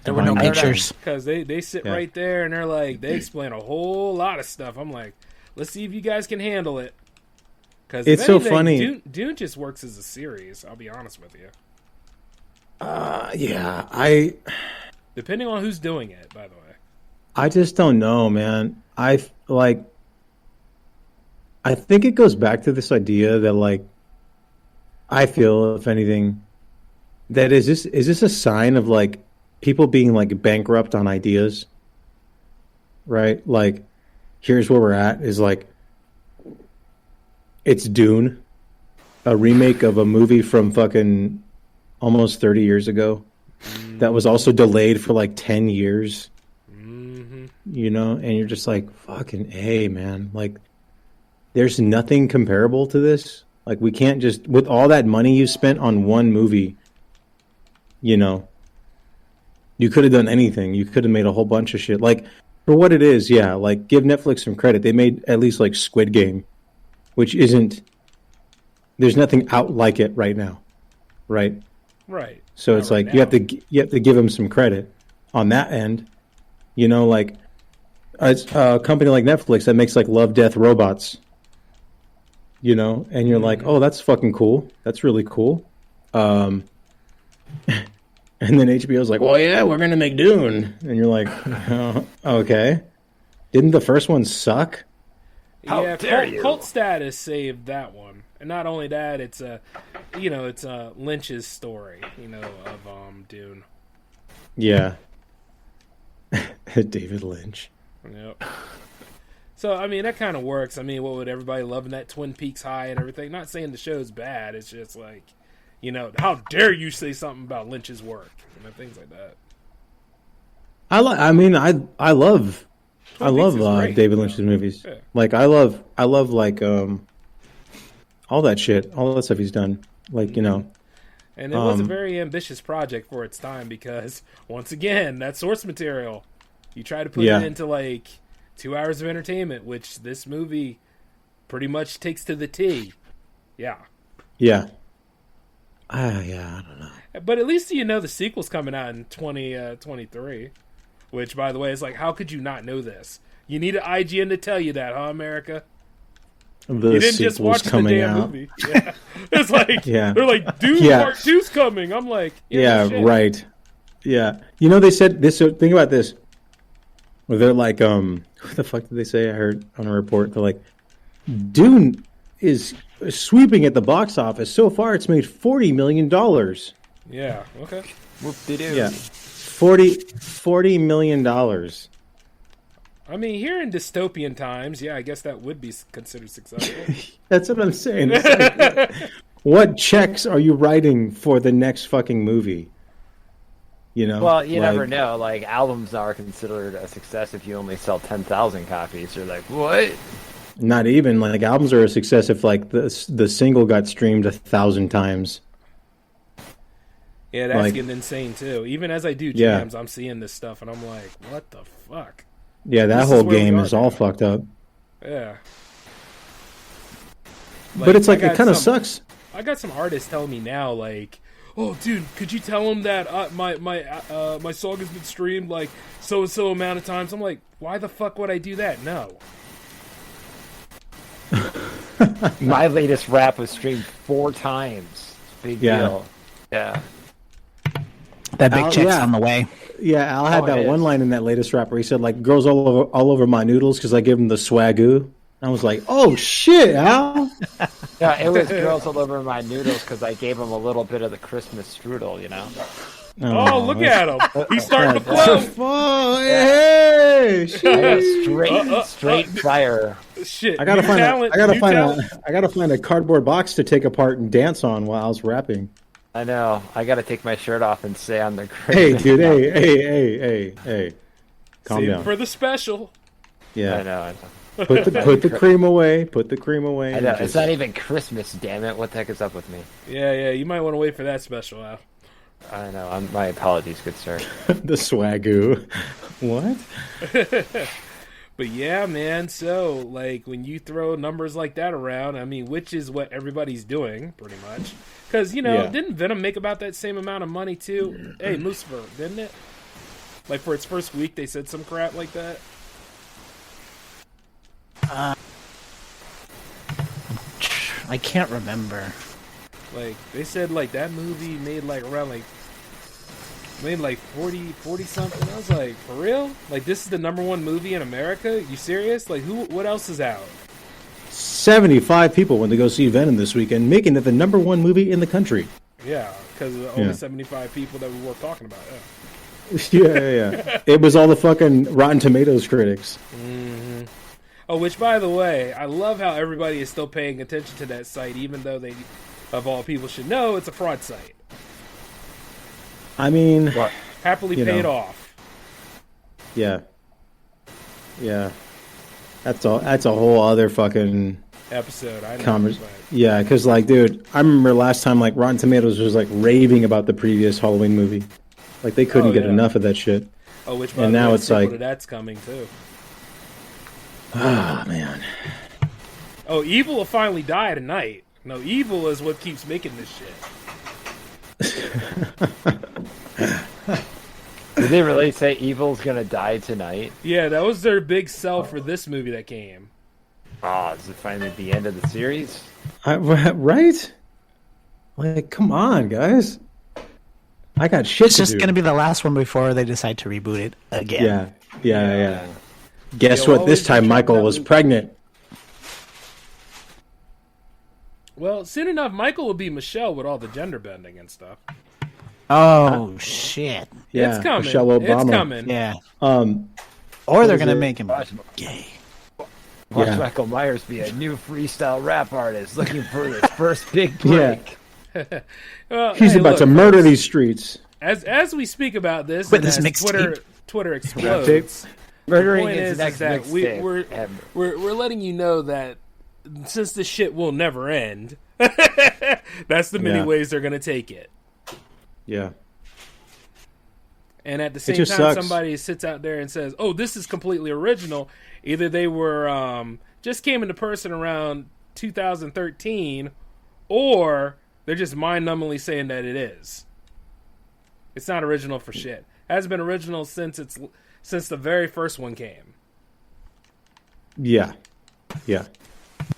there were no pictures because they sit right there and they're like, they explain a whole lot of stuff. I'm like, let's see if you guys can handle it. Because it's so funny. Dune just works as a series. I'll be honest with you. Yeah, depending on who's doing it, by the way. I just don't know, man. I think it goes back to this idea that, like, I feel, if anything, that is this a sign of like people being like bankrupt on ideas, right? Like, here's where we're at is like, it's Dune, a remake of a movie from fucking almost 30 years ago that was also delayed for like 10 years. You know, and you're just like, fucking hey, man, like there's nothing comparable to this. Like, we can't just, with all that money you spent on one movie, you know, you could have done anything. You could have made a whole bunch of shit. Like, for what it is, yeah, like, give Netflix some credit. They made at least like Squid Game, which isn't, there's nothing out like it right now, right? Right. So Not it's right like now. you have to give them some credit on that end. You know, like a company like Netflix that makes like Love, Death, Robots. You know, and you're like, oh, that's fucking cool. That's really cool. And then HBO's like, well, yeah, we're gonna make Dune, and you're like, oh, okay. Didn't the first one suck? Yeah, cult status saved that one, and not only that, it's it's Lynch's story, of Dune. Yeah. David Lynch. Yep. So I mean that kind of works. I mean, what would everybody loving that Twin Peaks high and everything? Not saying the show's bad. It's just like, how dare you say something about Lynch's work? Things like that. I love great, David Lynch's movies. Yeah. Like I love like all that shit, all that stuff he's done. Like And it was a very ambitious project for its time because once again, that source material, you try to put it into like 2 hours of entertainment, which this movie pretty much takes to the T. Yeah. Yeah. I don't know. But at least the sequel's coming out in 2023. Which, by the way, is like, how could you not know this? You need an IGN to tell you that, huh, America? You didn't just watch the damn movie. Yeah. It's like, they're like, Dune Part 2's coming. I'm like, right. Yeah. They said this, so think about this. They're like, what the fuck did they say? I heard on a report, they're like, Dune is sweeping at the box office. So far, it's made $40 million. Yeah, okay. Whoop-de-doo. Yeah. $40 million. I mean, here in dystopian times, I guess that would be considered successful. That's what I'm saying. It's like, what checks are you writing for the next fucking movie? Well, you never know. Like, albums are considered a success if you only sell 10,000 copies. You're like, what? Not even. Like, albums are a success if, like, the single got streamed 1,000 times. Yeah, that's getting insane, too. Even as I do jams, I'm seeing this stuff, and I'm like, what the fuck? Yeah, that whole game is all fucked up. Yeah. But it's like, it kind of sucks. I got some artists telling me now, like, oh, dude, could you tell him that my song has been streamed, like, so-and-so amount of times? I'm like, why the fuck would I do that? No. My latest rap was streamed 4 times. Big deal. Yeah. That big check's on the way. Yeah, Al had that one line in that latest rap where he said, like, girls all over my noodles because I give them the swagoo. I was like, oh, shit, Al. Yeah, it was girls all over my noodles because I gave them a little bit of the Christmas strudel, Oh, look at him. He's starting to flow. Oh, hey, straight fire. Shit. I gotta find a cardboard box to take apart and dance on while I was rapping. I know. I gotta take my shirt off and say on the Hey, dude. Hey. Calm Save down. for the special. Yeah. I know. Put the cream away. Put the cream away. I know. It's not even Christmas, damn it. What the heck is up with me? Yeah. You might want to wait for that special, Al. I know. My apologies, good sir. The swagoo. What? But yeah, man. So, like, when you throw numbers like that around, I mean, which is what everybody's doing, pretty much. Because, didn't Venom make about that same amount of money, too? Hey, Moosifer, didn't it? Like, for its first week, they said some crap like that? I can't remember. Like, they said, like, that movie made, like, around, like, 40 something. I was like, for real? Like, this is the #1 movie in America? You serious? Like, what else is out? 75 people went to go see Venom this weekend, making it the #1 movie in the country. Yeah, because only 75 people that we were talking about. Yeah. It was all the fucking Rotten Tomatoes critics. Mm-hmm. Oh, which, by the way, I love how everybody is still paying attention to that site, even though they, of all people, should know it's a fraud site. I mean, happily paid off. Yeah. That's a whole other fucking episode. I know. Yeah, because like, dude, I remember last time like Rotten Tomatoes was like raving about the previous Halloween movie. Like they couldn't get enough of that shit. Oh, which and now it's like that's coming too. Ah, man. Oh, Evil will finally die tonight. No, Evil is what keeps making this shit. Did they really say Evil's gonna die tonight? Yeah, that was their big sell for this movie that came. Oh, is it finally the end of the series? Right? Like, come on, guys. I got shit It's to just do. going to be the last one before they decide to reboot it again. Yeah. Guess You'll what? This always time attract Michael that was loop. pregnant. Well, soon enough, Michael will be Michelle with all the gender bending and stuff. Oh shit! Yeah, It's coming. Michelle Obama. It's coming. Yeah. Um, Or What they're is gonna it? make him gay. Watch Yeah. Michael Myers be a new freestyle rap artist looking for his first big break. Well, he's hey, about look, to murder these streets. As we speak about this, With and this as mixtape. Twitter Rap explodes. Murdering The point his next that mixtape. we're letting you know that since this shit will never end, that's the many Yeah. ways they're gonna take it. Yeah. And at the same just time, sucks. somebody sits out there and says, "Oh, this is completely original." Either they were just came into person around 2013, or they're just mind-numbingly saying that it is. It's not original for shit. It hasn't been original since the very first one came. Yeah. Yeah.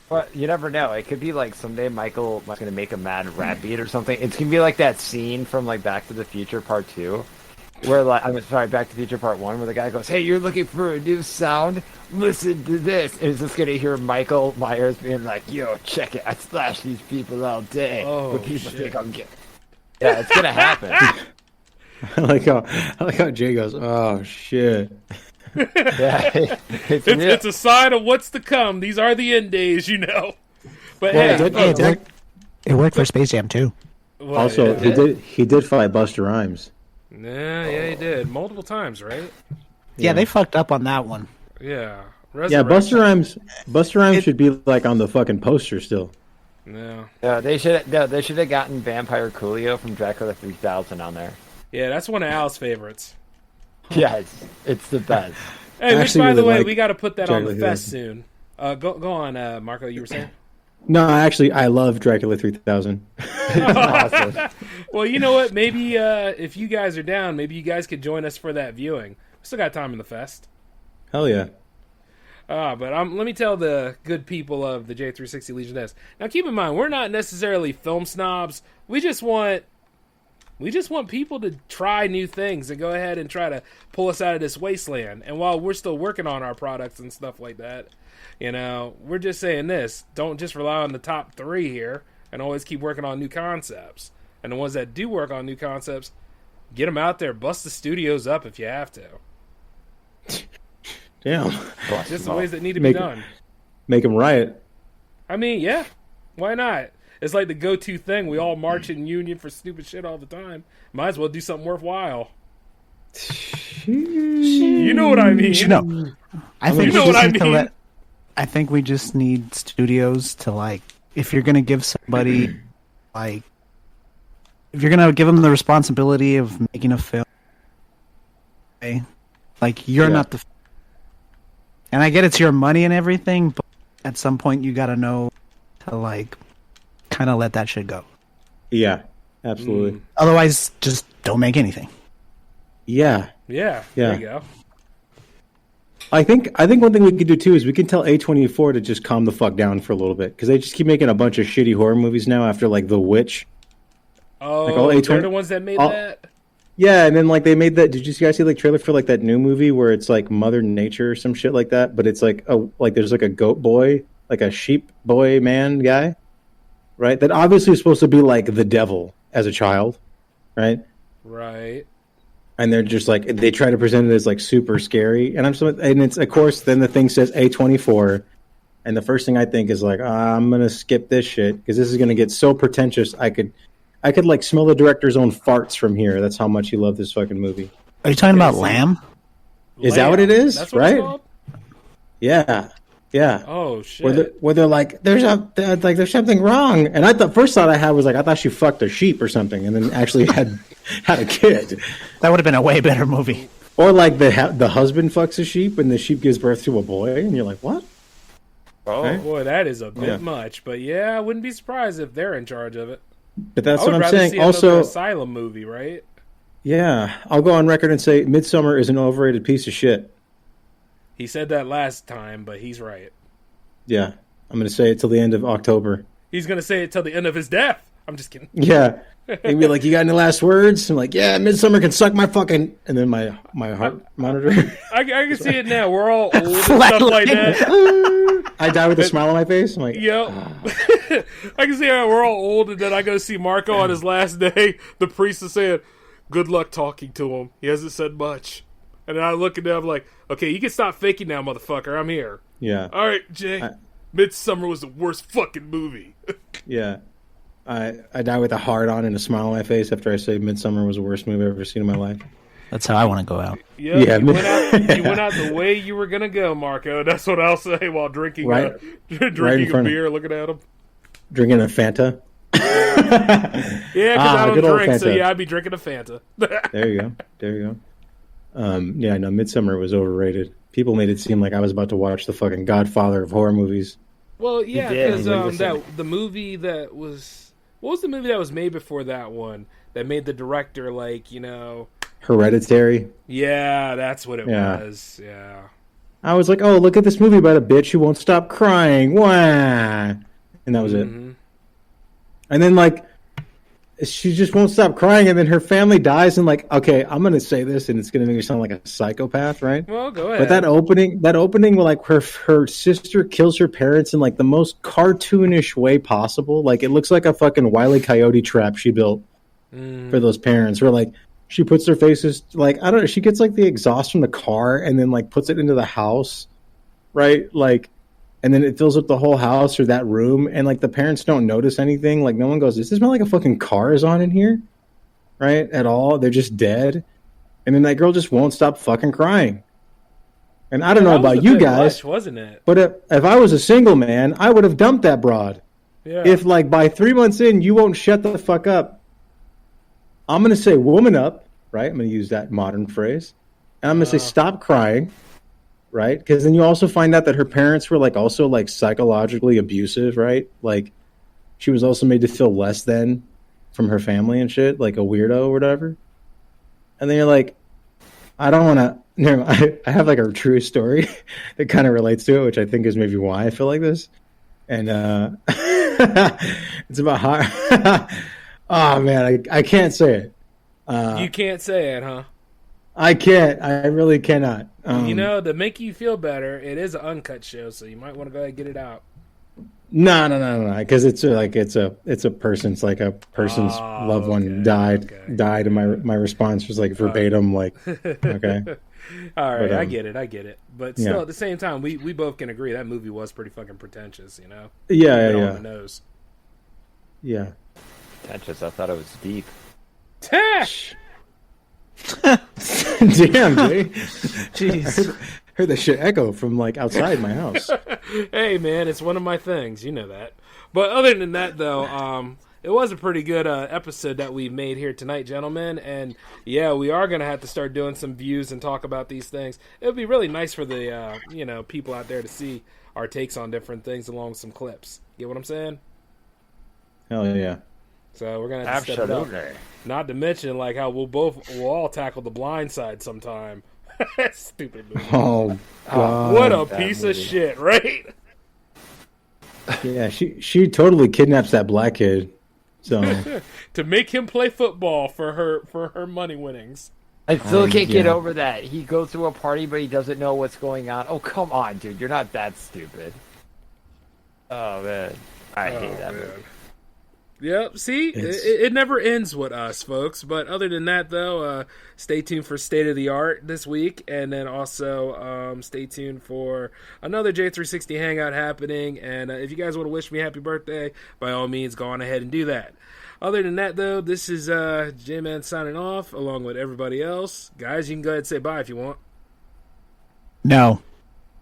But you never know. It could be like someday Michael's going to make a mad rap beat or something. It's going to be like that scene from like Back to the Future Part 2. Where like Back to the Future Part 1, where the guy goes, "Hey, you're looking for a new sound? Listen to this." And it's just gonna hear Michael Myers being like, "Yo, check it! I slash these people all day, Oh, but people shit. think I'm gay." Yeah, it's gonna happen. I like how Jay goes, "Oh shit." Yeah, It's a sign of what's to come. These are the end days, you know. But It worked for Space Jam too. well, Also, it he did fight Busta Rhymes. Yeah, he did multiple times, right? Yeah, they fucked up on that one. Yeah, Yeah, Busta Rhymes should be like on the fucking poster still. Yeah, they should have gotten Vampire Coolio from Dracula 3000 on there. yeah, that's one of Al's favorites. Yeah, it's the best. Hey, which actually by the really way, like we got to put that on the Dracula fest soon. Go on, Marco. You were saying? No, actually, I love Dracula 3000. Well, you know what? Maybe if you guys are down, maybe you guys could join us for that viewing. We still got time in the fest. Hell yeah. But let me tell the good people of the J360 Legion S. Now, keep in mind, we're not necessarily film snobs. We just want people to try new things and go ahead and try to pull us out of this wasteland. And while we're still working on our products and stuff like that, you know, we're just saying this. Don't just rely on the top 3 here and always keep working on new concepts. And the ones that do work on new concepts, get them out there. Bust the studios up if you have to. Damn. Just the ways that need to be done. Make them riot. I mean, yeah. Why not? It's like the go-to thing. We all march in union for stupid shit all the time. Might as well do something worthwhile. You know what I mean? No, I think you know we what I just need to mean. I think we just need studios to like, if you're gonna give somebody like, if you're gonna give them the responsibility of making a film, okay, like you're not the. And I get it's your money and everything, but at some point you gotta know to like, kind of let that shit go. Yeah, absolutely. Otherwise, just don't make anything. Yeah. Yeah. Yeah. There you go. I think one thing we could do too is we can tell A24 to just calm the fuck down for a little bit because they just keep making a bunch of shitty horror movies now after like The Witch. Oh, Like all they're A20 the ones that made all- that? Yeah, and then like they made that. Did you guys see like trailer for like that new movie where it's like Mother Nature or some shit like that? But it's like there's like a goat boy, like a sheep boy man guy, right? That obviously is supposed to be like the devil as a child, right? Right. And they're just like they try to present it as like super scary, and it's of course then the thing says A24, and the first thing I think is like I'm gonna skip this shit because this is gonna get so pretentious. I could like smell the director's own farts from here. That's how much he loved this fucking movie. Are you talking about Lamb? Is that what it is? That's what right? it's called? Yeah. Oh shit. Where they're like, there's something wrong, and first thought I had was like I thought she fucked a sheep or something, and then actually had a kid. That would have been a way better movie. Or like the husband fucks a sheep, and the sheep gives birth to a boy, and you're like, what? Oh Right? boy, that is a bit Yeah. much. But yeah, I wouldn't be surprised if they're in charge of it. But that's I what would I'm rather saying. see another Also, Asylum movie, right? yeah, I'll go on record and say Midsommar is an overrated piece of shit. He said that last time, but he's right. Yeah, I'm going to say it till the end of October. He's gonna say it till the end of his death. I'm just kidding. Yeah. They'd be like, you got any last words? I'm like, yeah, Midsummer can suck my fucking... And then my heart monitor. I can see it now. We're all old and stuff like that. I die with a smile on my face. I'm like, Yep. I can see how we're all old, and then I go see Marco on his last day. The priest is saying, good luck talking to him. He hasn't said much. And then I look at him like, okay, you can stop faking now, motherfucker. I'm here. Yeah. All right, Jay. Midsummer was the worst fucking movie. Yeah. I die with a heart on and a smile on my face after I say Midsummer was the worst movie I've ever seen in my life. That's how I want to go out. Yep, yeah, you went out the way you were gonna go, Marco. That's what I'll say while drinking drinking a beer, looking at him. Drinking a Fanta. Yeah, because I don't drink, so yeah, I'd be drinking a Fanta. There you go. Yeah, no, Midsummer was overrated. People made it seem like I was about to watch the fucking Godfather of horror movies. Well, yeah, because the movie that was... What was the movie that was made before that one that made the director, like, you know... Hereditary? Yeah, that's what it was. Yeah. I was like, oh, look at this movie about a bitch who won't stop crying. Wah! And that was it. And then, like, she just won't stop crying, and then her family dies, and, like, okay, I'm going to say this, and it's going to make me sound like a psychopath, right? Well, go ahead. But that opening, where, like, her sister kills her parents in, like, the most cartoonish way possible. Like, it looks like a fucking Wile E. Coyote trap she built for those parents, where, like, she puts their faces, like, I don't know, she gets, like, the exhaust from the car and then, like, puts it into the house, right? Like, and then it fills up the whole house or that room, and, like, the parents don't notice anything. Like, no one goes, does this smell like a fucking car is on in here? Right? At all. They're just dead. And then that girl just won't stop fucking crying. And I don't know about you guys, much, wasn't it? But if I was a single man, I would have dumped that broad. Yeah. If, like, by 3 months in, you won't shut the fuck up, I'm going to say woman up, right? I'm going to use that modern phrase. And I'm going to say stop crying. Right? Because then you also find out that her parents were, like, also, like, psychologically abusive, right? Like, she was also made to feel less than from her family and shit, like a weirdo or whatever. And then you're like, I don't want to... No, I have, like, a true story that kind of relates to it, which I think is maybe why I feel like this. And it's about how... Oh, man, I can't say it. You can't say it, huh? I can't. I really cannot. You know, to make you feel better, it is an uncut show, so you might want to go ahead and get it out. No. Because it's a person's loved one died, and my response was like verbatim, like, okay. All right, I get it. But still, at the same time, we both can agree that movie was pretty fucking pretentious, you know? Yeah. On the nose. Yeah. Pretentious. I thought it was deep. Tash. Damn, Jay. Jeez. Heard that shit echo from, like, outside my house. Hey, man, it's one of my things. You know that. But other than that, though, it was a pretty good episode that we made here tonight, gentlemen. And, yeah, we are going to have to start doing some views and talk about these things. It would be really nice for the, people out there to see our takes on different things along with some clips. Get what I'm saying? Hell yeah. So we're going to have to step it up. Not to mention, like, how we'll all tackle The Blind Side sometime. Stupid movie. Oh, God. What a piece of shit, right? Yeah, she totally kidnaps that black kid. So to make him play football for her money winnings. I still can't get over that. He goes to a party, but he doesn't know what's going on. Oh, come on, dude. You're not that stupid. Oh, man. I hate that movie. Yep, see? It never ends with us, folks. But other than that, though, stay tuned for State of the Art this week. And then also stay tuned for another J360 Hangout happening. And if you guys want to wish me happy birthday, by all means, go on ahead and do that. Other than that, though, this is J-Man signing off along with everybody else. Guys, you can go ahead and say bye if you want. No.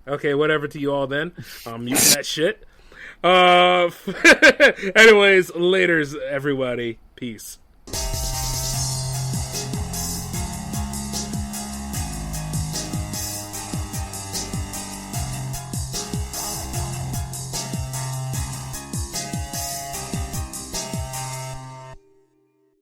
Okay, whatever to you all then. I'm muting that shit. Anyways, laters, everybody. Peace.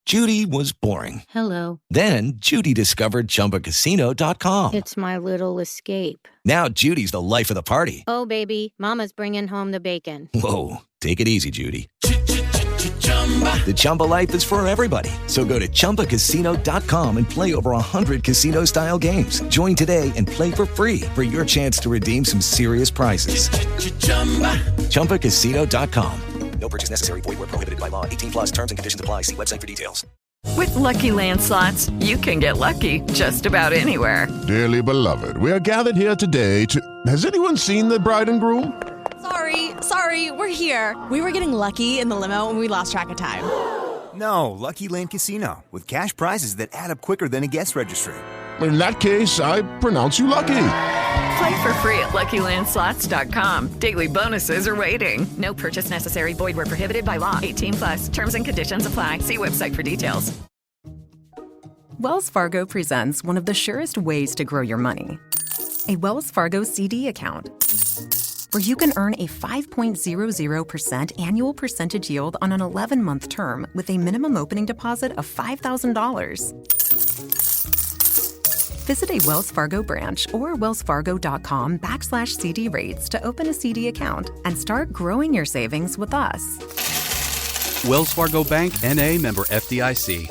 Judy was boring. Hello. Then Judy discovered ChumbaCasino.com. It's my little escape. Now Judy's the life of the party. Oh, baby, mama's bringing home the bacon. Whoa, take it easy, Judy. The Chumba life is for everybody. So go to ChumbaCasino.com and play over 100 casino-style games. Join today and play for free for your chance to redeem some serious prizes. ChumbaCasino.com. No purchase necessary. Void where prohibited by law. 18 plus terms and conditions apply. See website for details. With Lucky Land Slots, you can get lucky just about anywhere. Dearly beloved, we are gathered here today to... Has anyone seen the bride and groom? Sorry, we're here. We were getting lucky in the limo and we lost track of time. No, Lucky Land Casino, with cash prizes that add up quicker than a guest registry. In that case, I pronounce you lucky. Play for free at LuckyLandSlots.com. Daily bonuses are waiting. No purchase necessary. Void where prohibited by law. 18 plus. Terms and conditions apply. See website for details. Wells Fargo presents one of the surest ways to grow your money. A Wells Fargo CD account, where you can earn a 5.00% annual percentage yield on an 11-month term with a minimum opening deposit of $5,000. Visit a Wells Fargo branch or wellsfargo.com/CD rates to open a CD account and start growing your savings with us. Wells Fargo Bank, N.A., member FDIC.